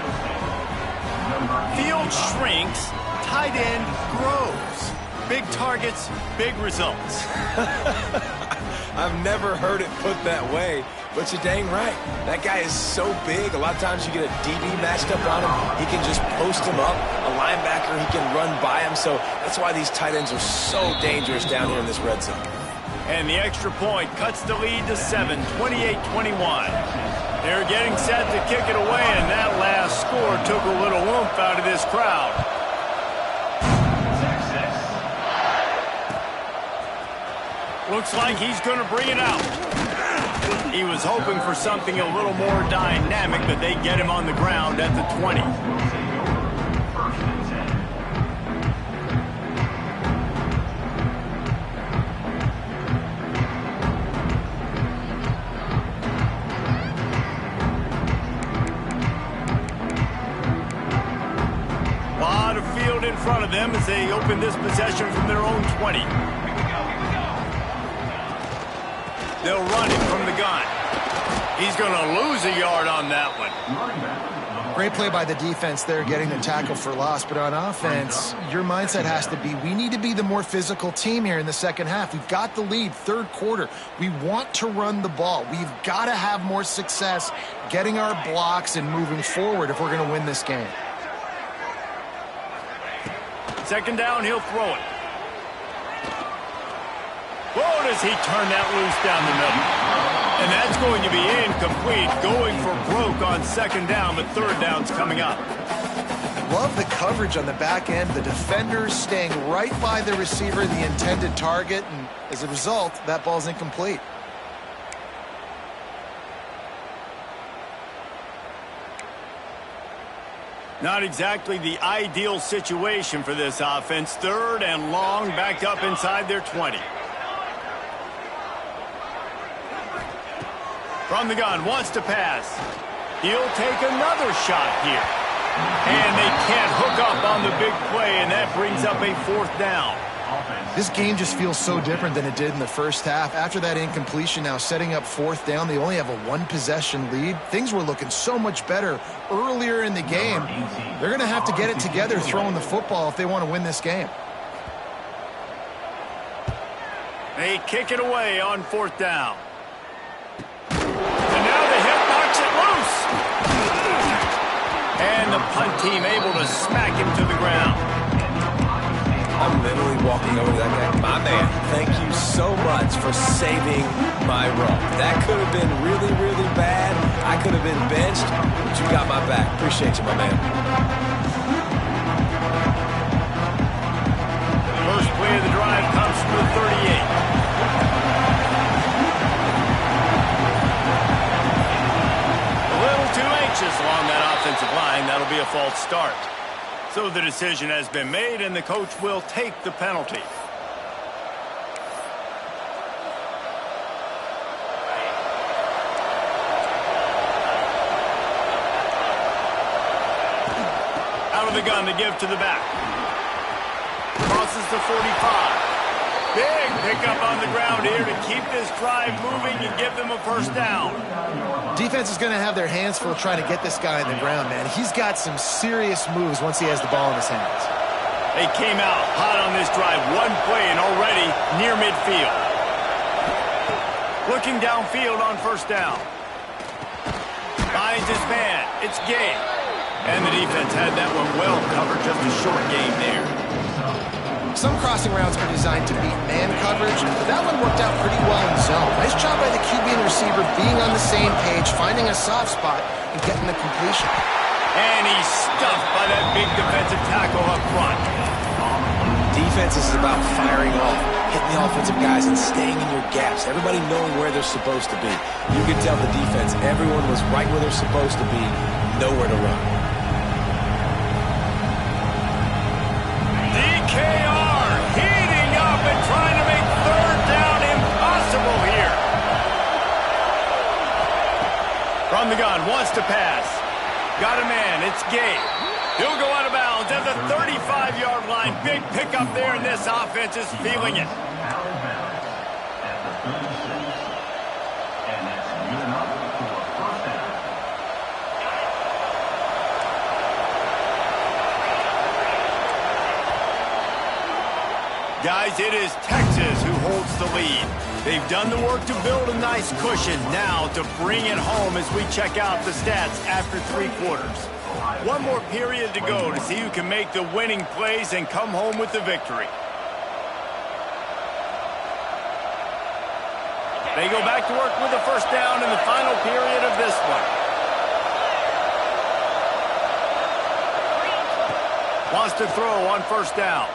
Speaker 1: Field shrinks, tight end grows. Big targets, big results.
Speaker 2: I've never heard it put that way, but you're dang right. That guy is so big. A lot of times you get a DB matched up on him. He can just post him up. A linebacker, he can run by him. So that's why these tight ends are so dangerous down here in this red zone.
Speaker 1: And the extra point cuts the lead to 7, 28-21. They're getting set to kick it away, and that last score took a little oomph out of this crowd. Looks like he's going to bring it out. He was hoping for something a little more dynamic, but they get him on the ground at the 20. A lot of field in front of them as they open this possession from their own 20. They'll run it from the gun. He's going to lose a yard on that one.
Speaker 3: Great play by the defense there, getting the tackle for loss. But on offense, your mindset has to be, we need to be the more physical team here in the second half. We've got the lead, third quarter. We want to run the ball. We've got to have more success getting our blocks and moving forward if we're going to win this game.
Speaker 1: Second down, he'll throw it. Whoa, does he turn that loose down the middle? And that's going to be incomplete, going for broke on second down, but third down's coming up.
Speaker 3: Love the coverage on the back end. The defenders staying right by the receiver, the intended target, and as a result, that ball's incomplete.
Speaker 1: Not exactly the ideal situation for this offense. Third and long, backed up inside their 20. From the gun, wants to pass. He'll take another shot here. And they can't hook up on the big play, and that brings up a fourth down.
Speaker 3: This game just feels so different than it did in the first half. After that incompletion, now setting up fourth down, they only have a one-possession lead. Things were looking so much better earlier in the game. They're going to have to get it together throwing the football if they want to win this game.
Speaker 1: They kick it away on fourth down. And now the hit knocks it loose. punt team able to smack him to the ground.
Speaker 2: I'm literally walking over to that guy. My man, thank you so much for saving my run. That could have been really, really bad. I could have been benched, but you got my back. Appreciate you, my man.
Speaker 1: First play of the drive comes from the 38. A little too anxious along that offensive line. That'll be a false start. So the decision has been made, and the coach will take the penalty. Out of the gun to give to the back. Crosses the 45. Big pickup on the ground here to keep this drive moving and give them a first down.
Speaker 3: Defense is going to have their hands full trying to get this guy in the ground, man. He's got some serious moves once he has the ball in his hands.
Speaker 1: They came out hot on this drive. One play and already near midfield. Looking downfield on first down. Finds his man. It's Gay. And the defense had that one well covered. Just a short game there.
Speaker 3: Some crossing routes are designed to beat man coverage, but that one worked out pretty well in zone. Nice job by the QB and receiver being on the same page, finding a soft spot, and getting the completion.
Speaker 1: And he's stuffed by that big defensive tackle up front.
Speaker 2: Defense is about firing off, hitting the offensive guys and staying in your gaps. Everybody knowing where they're supposed to be. You could tell the defense, everyone was right where they're supposed to be, nowhere to run.
Speaker 1: DKR heating up and trying to make third down impossible here. From the gun, wants to pass. Got a man, it's Gay. He'll go out of bounds at the 35-yard line. Big pickup there, and this offense is feeling it.
Speaker 4: Out of bounds at the 36. And that's good enough for a first down.
Speaker 1: Guys, it is Texas who holds the lead. They've done the work to build a nice cushion. Now to bring it home as we check out the stats after 3 quarters. One more period to go to see who can make the winning plays and come home with the victory. They go back to work with a first down in the final period of this one. Wants to throw on first down.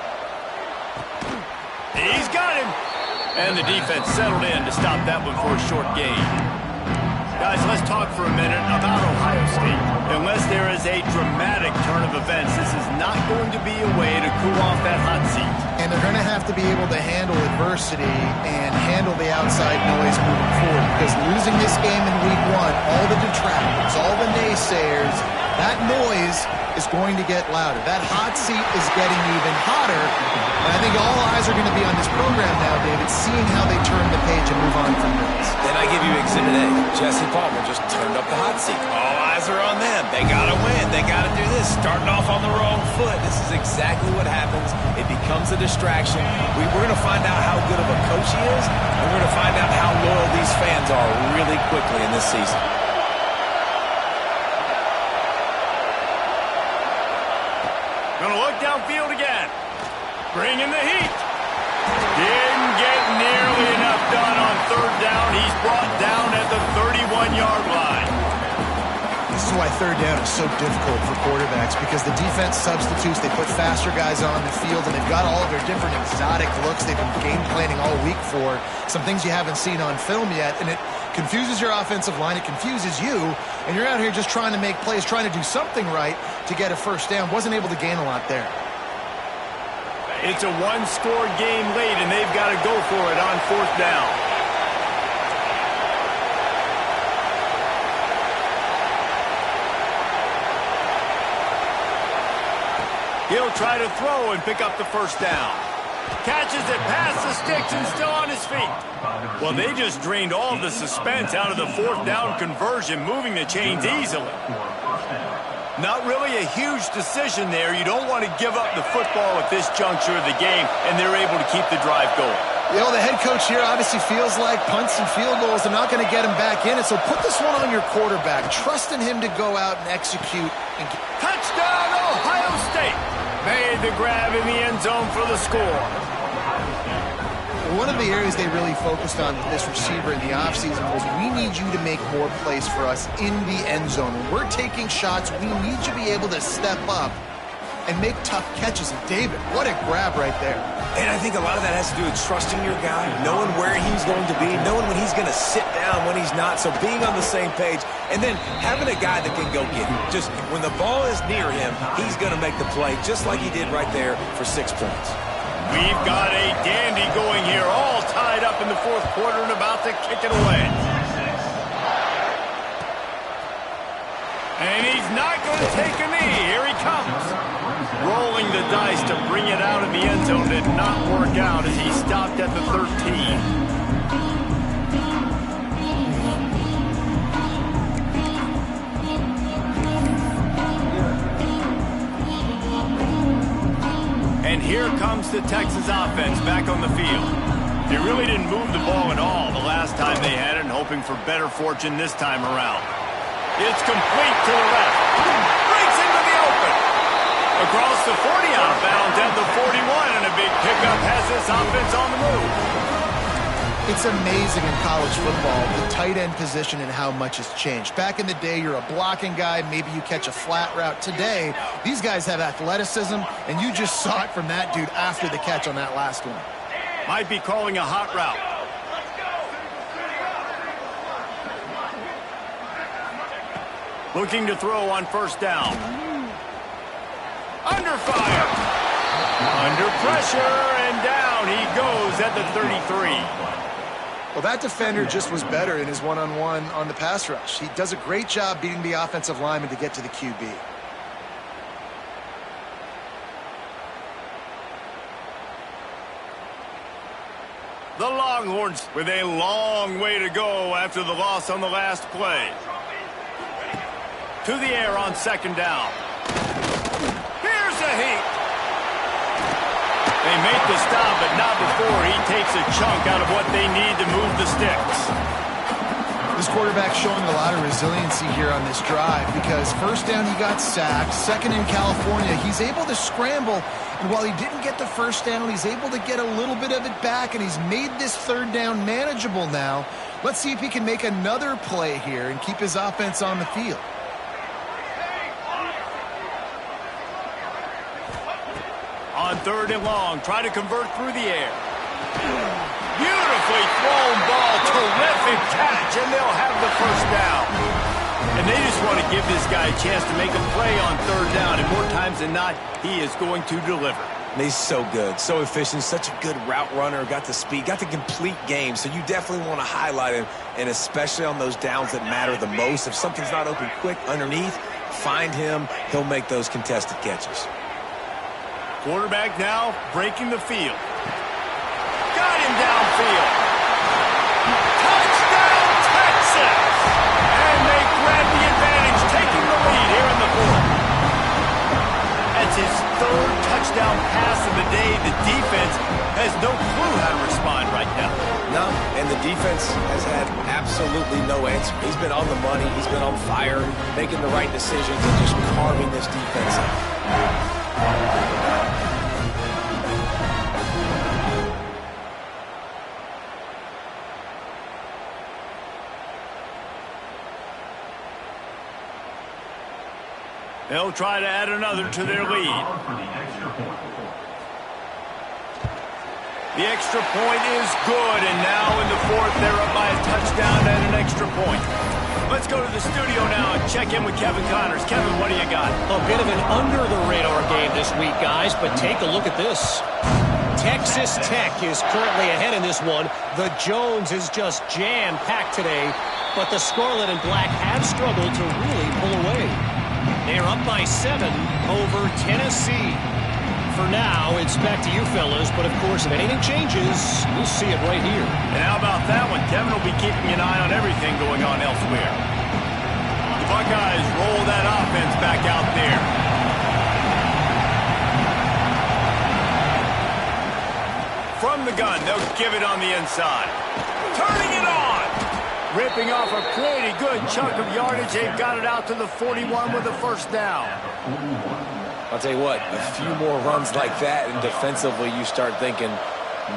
Speaker 1: He's got him. And the defense settled in to stop that one for a short gain. Guys, let's talk for a minute about Ohio State. Unless there is a dramatic turn of events, this is not going to be a way to cool off that hot seat.
Speaker 3: And they're going to have to be able to handle adversity and handle the outside noise moving forward. Because losing this game in week 1, all the detractors, all the naysayers, that noise is going to get louder. That hot seat is getting even hotter. And I think all eyes are going to be on this program now, David, seeing how they turn the page and move on from this.
Speaker 2: Then I give you Exhibit A. Jesse Palmer just turned up the hot seat. All eyes are on them. They got to win. They got to do this. Starting off on the wrong foot. This is exactly what happens. It becomes a distraction. We're going to find out how good of a coach he is, and we're going to find out how loyal these fans are really quickly in this season.
Speaker 1: Gonna look downfield again. Bringing the heat. Didn't get nearly enough done on third down. He's brought down at the 31-yard line.
Speaker 3: This is why third down is so difficult for quarterbacks, because the defense substitutes. They put faster guys on the field, and they've got all of their different exotic looks they've been game planning all week for. Some things you haven't seen on film yet, and it confuses your offensive line. It confuses you, and you're out here just trying to make plays, trying to do something right to get a first down. Wasn't able to gain a lot there.
Speaker 1: It's a one-score game late, and they've got to go for it on fourth down. He'll try to throw and pick up the first down. Catches it past the sticks and still on his feet. Well, they just drained all of the suspense out of the fourth down conversion, moving the chains easily. Not really a huge decision there. You don't want to give up the football at this juncture of the game, and they're able to keep the drive going.
Speaker 3: The head coach here obviously feels like punts and field goals are not going to get him back in it, so put this one on your quarterback. Trust in him to go out and execute.
Speaker 1: Touchdown, Ohio State! Made the grab in the end zone for the score.
Speaker 3: One of the areas they really focused on with this receiver in the offseason was we need you to make more plays for us in the end zone. When we're taking shots, we need you to be able to step up and make tough catches. And David, what a grab right there.
Speaker 2: And I think a lot of that has to do with trusting your guy, knowing where he's going to be, knowing when he's going to sit down, when he's not. So being on the same page, and then having a guy that can go get him. Just when the ball is near him, he's going to make the play, just like he did right there for 6 points.
Speaker 1: We've got a dandy going here, all tied up in the fourth quarter and about to kick it away. And he's not going to take a knee. Here he comes. Rolling the dice to bring it out of the end zone did not work out as he stopped at the 13. And here comes the Texas offense back on the field. They really didn't move the ball at all the last time they had it, and hoping for better fortune this time around. It's complete to the left. Breaks into the open. Across the 40 out of bounds at the 41, and a big pickup has this offense on the move.
Speaker 3: It's amazing in college football, the tight end position and how much has changed. Back in the day, you're a blocking guy, maybe you catch a flat route. Today, these guys have athleticism, and you just saw it from that dude after the catch on that last one.
Speaker 1: Might be calling a hot route. Looking to throw on first down. Under fire. Under pressure, and down he goes at the 33.
Speaker 3: Well, that defender just was better in his one-on-one on the pass rush. He does a great job beating the offensive lineman to get to the QB.
Speaker 1: The Longhorns with a long way to go after the loss on the last play. To the air on second down. Here's a heat. They make the stop, but not before he takes a chunk out of what they need to move the sticks.
Speaker 3: This quarterback showing a lot of resiliency here on this drive because first down he got sacked, second in California, he's able to scramble, and while he didn't get the first down, he's able to get a little bit of it back, and he's made this third down manageable now. Let's see if he can make another play here and keep his offense on the field.
Speaker 1: On third and long, try to convert through the air. Beautifully thrown ball, terrific catch, and they'll have the first down. And they just want to give this guy a chance to make a play on third down, and more times than not, he is going to deliver.
Speaker 2: He's so good, so efficient, such a good route runner, got the speed, got the complete game, so you definitely want to highlight him, and especially on those downs that matter the most. If something's not open quick underneath, find him, he'll make those contested catches.
Speaker 1: Quarterback now breaking the field. Got him downfield. Touchdown, Texas! And they grab the advantage, taking the lead here in the fourth. That's his third touchdown pass of the day. The defense has no clue how to respond right now.
Speaker 2: No, and the defense has had absolutely no answer. He's been on the money. He's been on fire, making the right decisions and just carving this defense up.
Speaker 1: They'll try to add another to their lead. The extra point is good, and now in the fourth, they're up by a touchdown and an extra point. Let's go to the studio now and check in with Kevin Connors. Kevin, what do you got?
Speaker 5: A bit of an under-the-radar game this week, guys, but take a look at this. Texas Tech is currently ahead in this one. The Jones is just jam-packed today, but the Scarlet and Black have struggled to really pull away. They're up by 7 over Tennessee. For now, it's back to you fellas, but of course, if anything changes, we'll see it right here.
Speaker 1: And how about that one? Kevin will be keeping an eye on everything going on elsewhere. The Buckeyes roll that offense back out there. from the gun. They'll give it on the inside. Turning it on. Ripping off a pretty good chunk of yardage. They've got it out to the 41 with a first down.
Speaker 2: I'll tell you what, a few more runs like that, and defensively you start thinking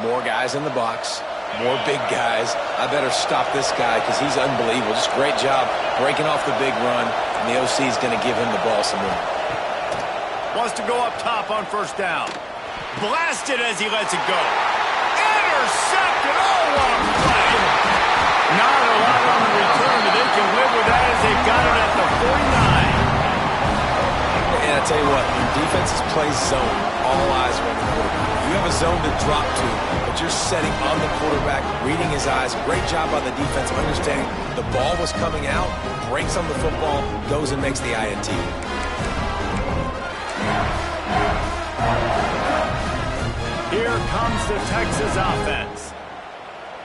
Speaker 2: more guys in the box, more big guys. I better stop this guy because he's unbelievable. Just great job breaking off the big run, and the OC is going to give him the ball some more.
Speaker 1: Wants to go up top on first down. Blasted as he lets it go. Intercepted. Oh, what a play. Not a lot on the return, but they can live with that as they've got it at the 49.
Speaker 2: And I tell you what, when defenses play zone, all eyes are on the quarterback. You have a zone to drop to, but you're setting on the quarterback, reading his eyes. Great job by the defense of understanding the ball was coming out, breaks on the football, goes and makes the INT.
Speaker 1: Here comes the Texas offense.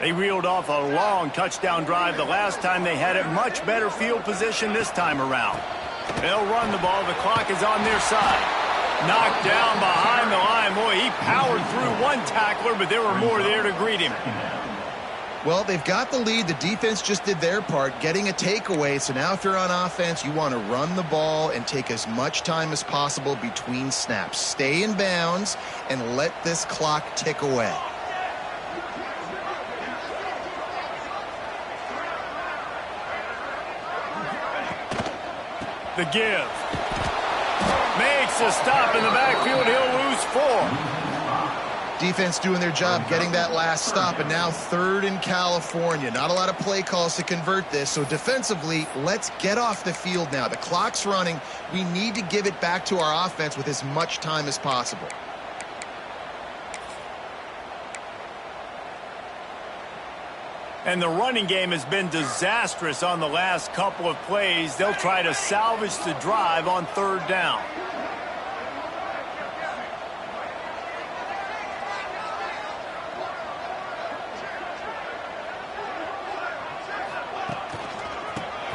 Speaker 1: They reeled off a long touchdown drive the last time they had it. Much better field position this time around. They'll run the ball. The clock is on their side. Knocked down behind the line. Boy, he powered through one tackler, but there were more there to greet him.
Speaker 3: Well, they've got the lead. The defense just did their part, getting a takeaway. So now if you're on offense, you want to run the ball and take as much time as possible between snaps. Stay in bounds and let this clock tick away.
Speaker 1: The give. Makes a stop in the backfield. He'll lose 4.
Speaker 3: Defense doing their job, getting that last stop, and now 3rd in California. Not a lot of play calls to convert this, so defensively, let's get off the field now. The clock's running. We need to give it back to our offense with as much time as possible.
Speaker 1: And the running game has been disastrous on the last couple of plays. They'll try to salvage the drive on 3rd down.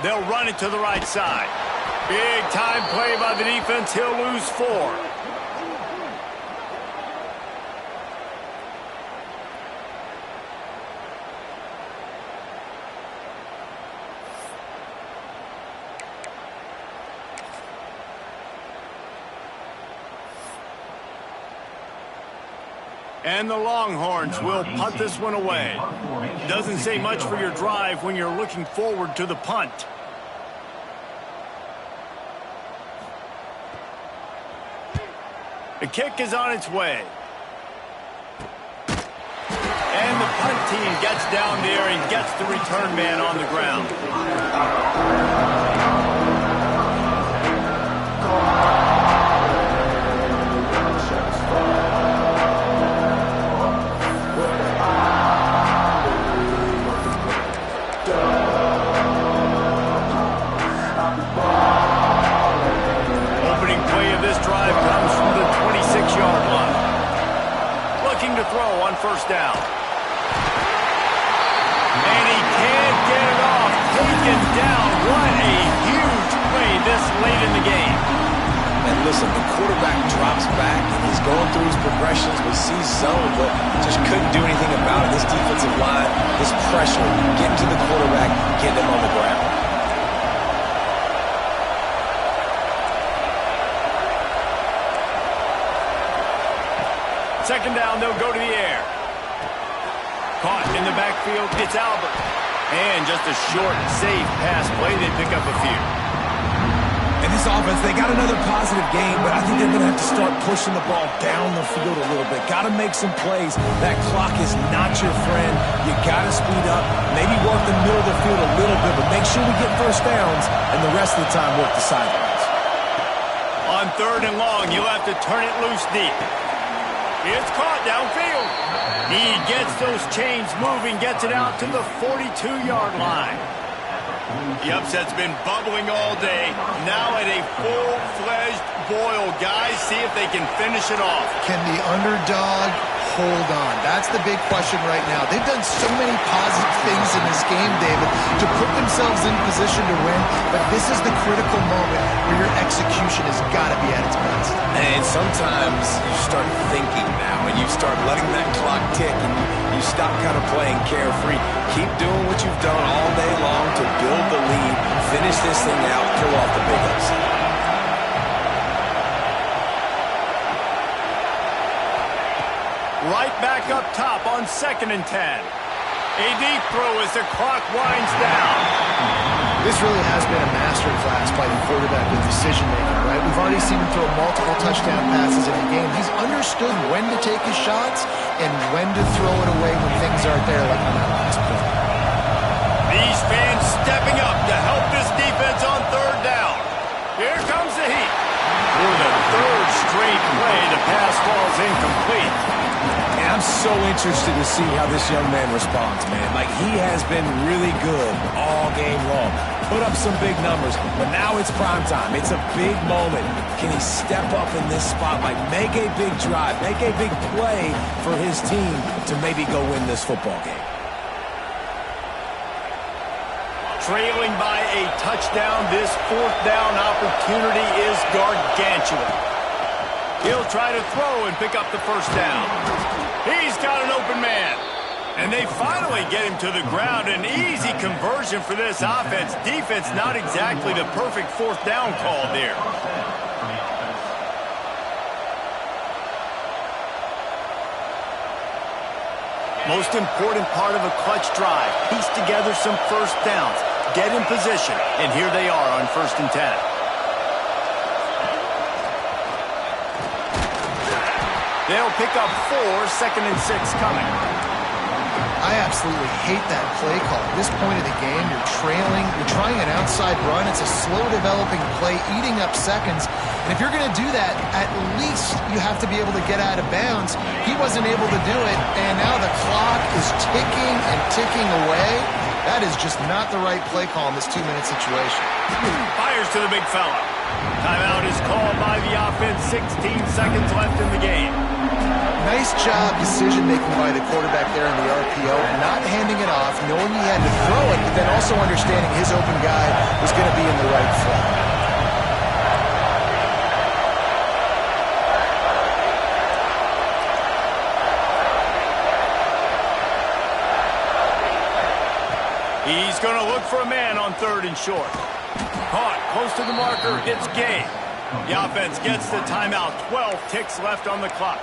Speaker 1: They'll run it to the right side. Big time play by the defense. He'll lose 4. And the Longhorns will punt this one away. Doesn't say much for your drive when you're looking forward to the punt. The kick is on its way. And the punt team gets down there and gets the return man on the ground. Throw on first down. And he can't get it off. Taken down. What a huge play this late in the game.
Speaker 2: And listen, the quarterback drops back, and he's going through his progressions. We see zone, but just couldn't do anything about it. This defensive line, this pressure, getting to the quarterback, getting him on the ground.
Speaker 1: Second down, they'll go to the air. Caught in the backfield, it's Albert. And just a short, safe pass play, they pick up a few.
Speaker 2: And this offense, they got another positive game, but I think they're going to have to start pushing the ball down the field a little bit. Got to make some plays. That clock is not your friend. You got to speed up, maybe work the middle of the field a little bit, but make sure we get first downs, and the rest of the time work the sidelines.
Speaker 1: On 3rd and long, you'll have to turn it loose deep. It's caught downfield. He gets those chains moving, gets it out to the 42-yard line. The upset's been bubbling all day. Now at a full-fledged boil. Guys, see if they can finish it off.
Speaker 3: Can the underdog hold on? That's the big question right now. They've done so many positive things in this game, David, to put themselves in position to win, but this is the critical moment where your execution has got to be at its best.
Speaker 2: And sometimes you start thinking now, when you start letting that clock tick and you stop kind of playing carefree. Keep doing what you've done all day long to build the lead, finish this thing out, pull off the big upset.
Speaker 1: Right back up top on 2nd and 10. A deep throw as the clock winds down.
Speaker 3: This really has been a masterclass by the quarterback with decision-making, right? We've already seen him throw multiple touchdown passes in the game. He's understood when to take his shots and when to throw it away when things aren't there, like on that last play.
Speaker 1: These fans stepping up to help this defense on 3rd down. Here comes the heat. For the 3rd straight play, the pass falls incomplete.
Speaker 2: And I'm so interested to see how this young man responds, man. Like, he has been really good all game long. Put up some big numbers, but now it's prime time. It's a big moment. Can he step up in this spot, like make a big drive, make a big play for his team to maybe go win this football game?
Speaker 1: Trailing by a touchdown, this 4th down opportunity is gargantuan. He'll try to throw and pick up the 1st down. He's got an open man. And they finally get him to the ground. An easy conversion for this offense. Defense not exactly the perfect 4th down call there. Most important part of a clutch drive. Piece together some 1st downs. Get in position. And here they are on 1st and 10. They'll pick up 4, 2nd and 6 coming.
Speaker 3: I absolutely hate that play call. At this point of the game, you're trailing, you're trying an outside run. It's a slow-developing play, eating up seconds. And if you're going to do that, at least you have to be able to get out of bounds. He wasn't able to do it, and now the clock is ticking and ticking away. That is just not the right play call in this 2-minute situation.
Speaker 1: Fires to the big fella. Timeout is called by the offense. 16 seconds left in the game.
Speaker 3: Nice job decision-making by the quarterback there in the RPO, not handing it off, knowing he had to throw it, but then also understanding his open guy was going to be in the right flat.
Speaker 1: He's going to look for a man on 3rd and short. Caught close to the marker. It's game. The offense gets the timeout. 12 ticks left on the clock.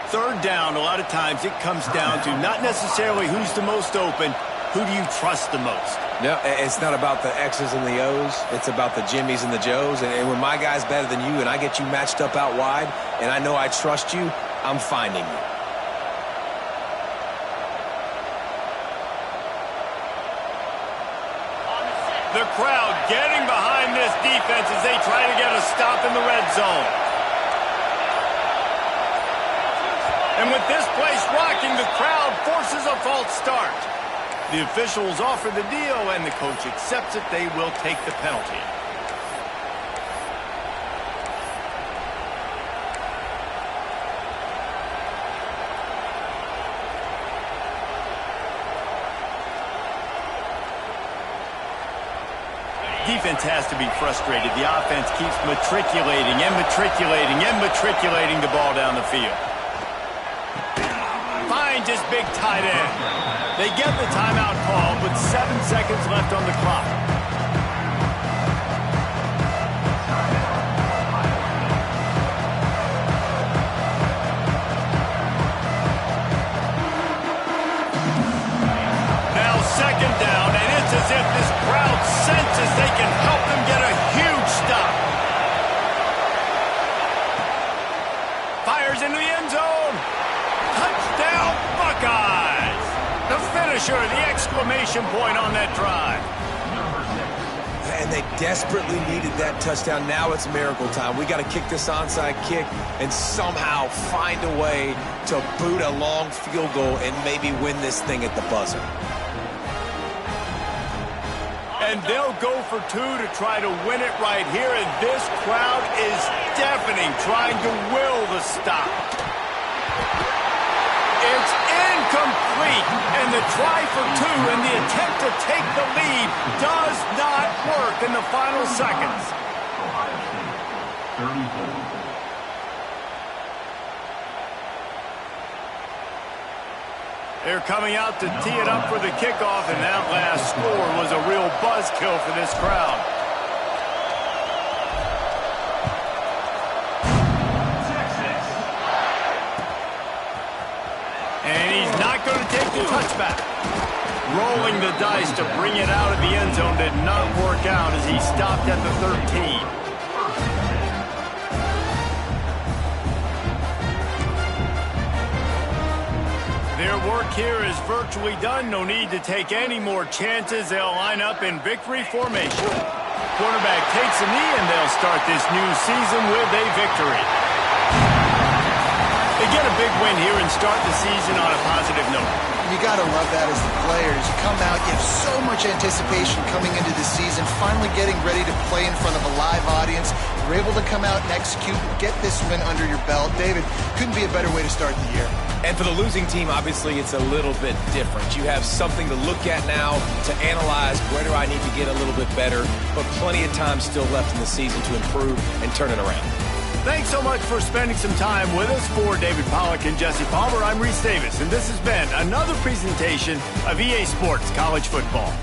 Speaker 1: 3rd down, a lot of times it comes down to not necessarily who's the most open, who do you trust the most?
Speaker 2: No, it's not about the X's and the O's. It's about the Jimmies and the Joes. And when my guy's better than you and I get you matched up out wide and I know I trust you, I'm finding you.
Speaker 1: The crowd getting behind this defense as they try to get a stop in the red zone. And with this place rocking, the crowd forces a false start. The officials offer the deal, and the coach accepts it. They will take the penalty. Defense has to be frustrated. The offense keeps matriculating and matriculating and matriculating the ball down the field. Finds his big tight end. They get the timeout called with 7 seconds left on the clock. Now 2nd down, and it's as if this crowd senses they can help them get a huge stop. Fires into the end zone. Touchdown, Buckeyes! The finisher, the exclamation point on that drive.
Speaker 2: And they desperately needed that touchdown. Now it's miracle time. We got to kick this onside kick and somehow find a way to boot a long field goal and maybe win this thing at the buzzer.
Speaker 1: And they'll go for 2 to try to win it right here. And this crowd is deafening, trying to will the stop. It's incomplete. And the try for 2 and the attempt to take the lead does not work in the final seconds.
Speaker 4: Ohio State, 34.
Speaker 1: They're coming out to tee it up for the kickoff, and that last score was a real buzzkill for this crowd. And he's not going to take the touchback. Rolling the dice to bring it out of the end zone did not work out as he stopped at the 13. Their work here is virtually done. No need to take any more chances. They'll line up in victory formation. Quarterback takes a knee, and they'll start this new season with a victory. They get a big win here and start the season on a positive note.
Speaker 3: You got to love that as the players. You come out, you have so much anticipation coming into the season, finally getting ready to play in front of a live audience. You're able to come out and execute, get this win under your belt. David, couldn't be a better way to start the year.
Speaker 2: And for the losing team, obviously, it's a little bit different. You have something to look at now, to analyze where do I need to get a little bit better, but plenty of time still left in the season to improve and turn it around.
Speaker 1: Thanks so much for spending some time with us. For David Pollack and Jesse Palmer, I'm Reese Davis, and this has been another presentation of EA Sports College Football.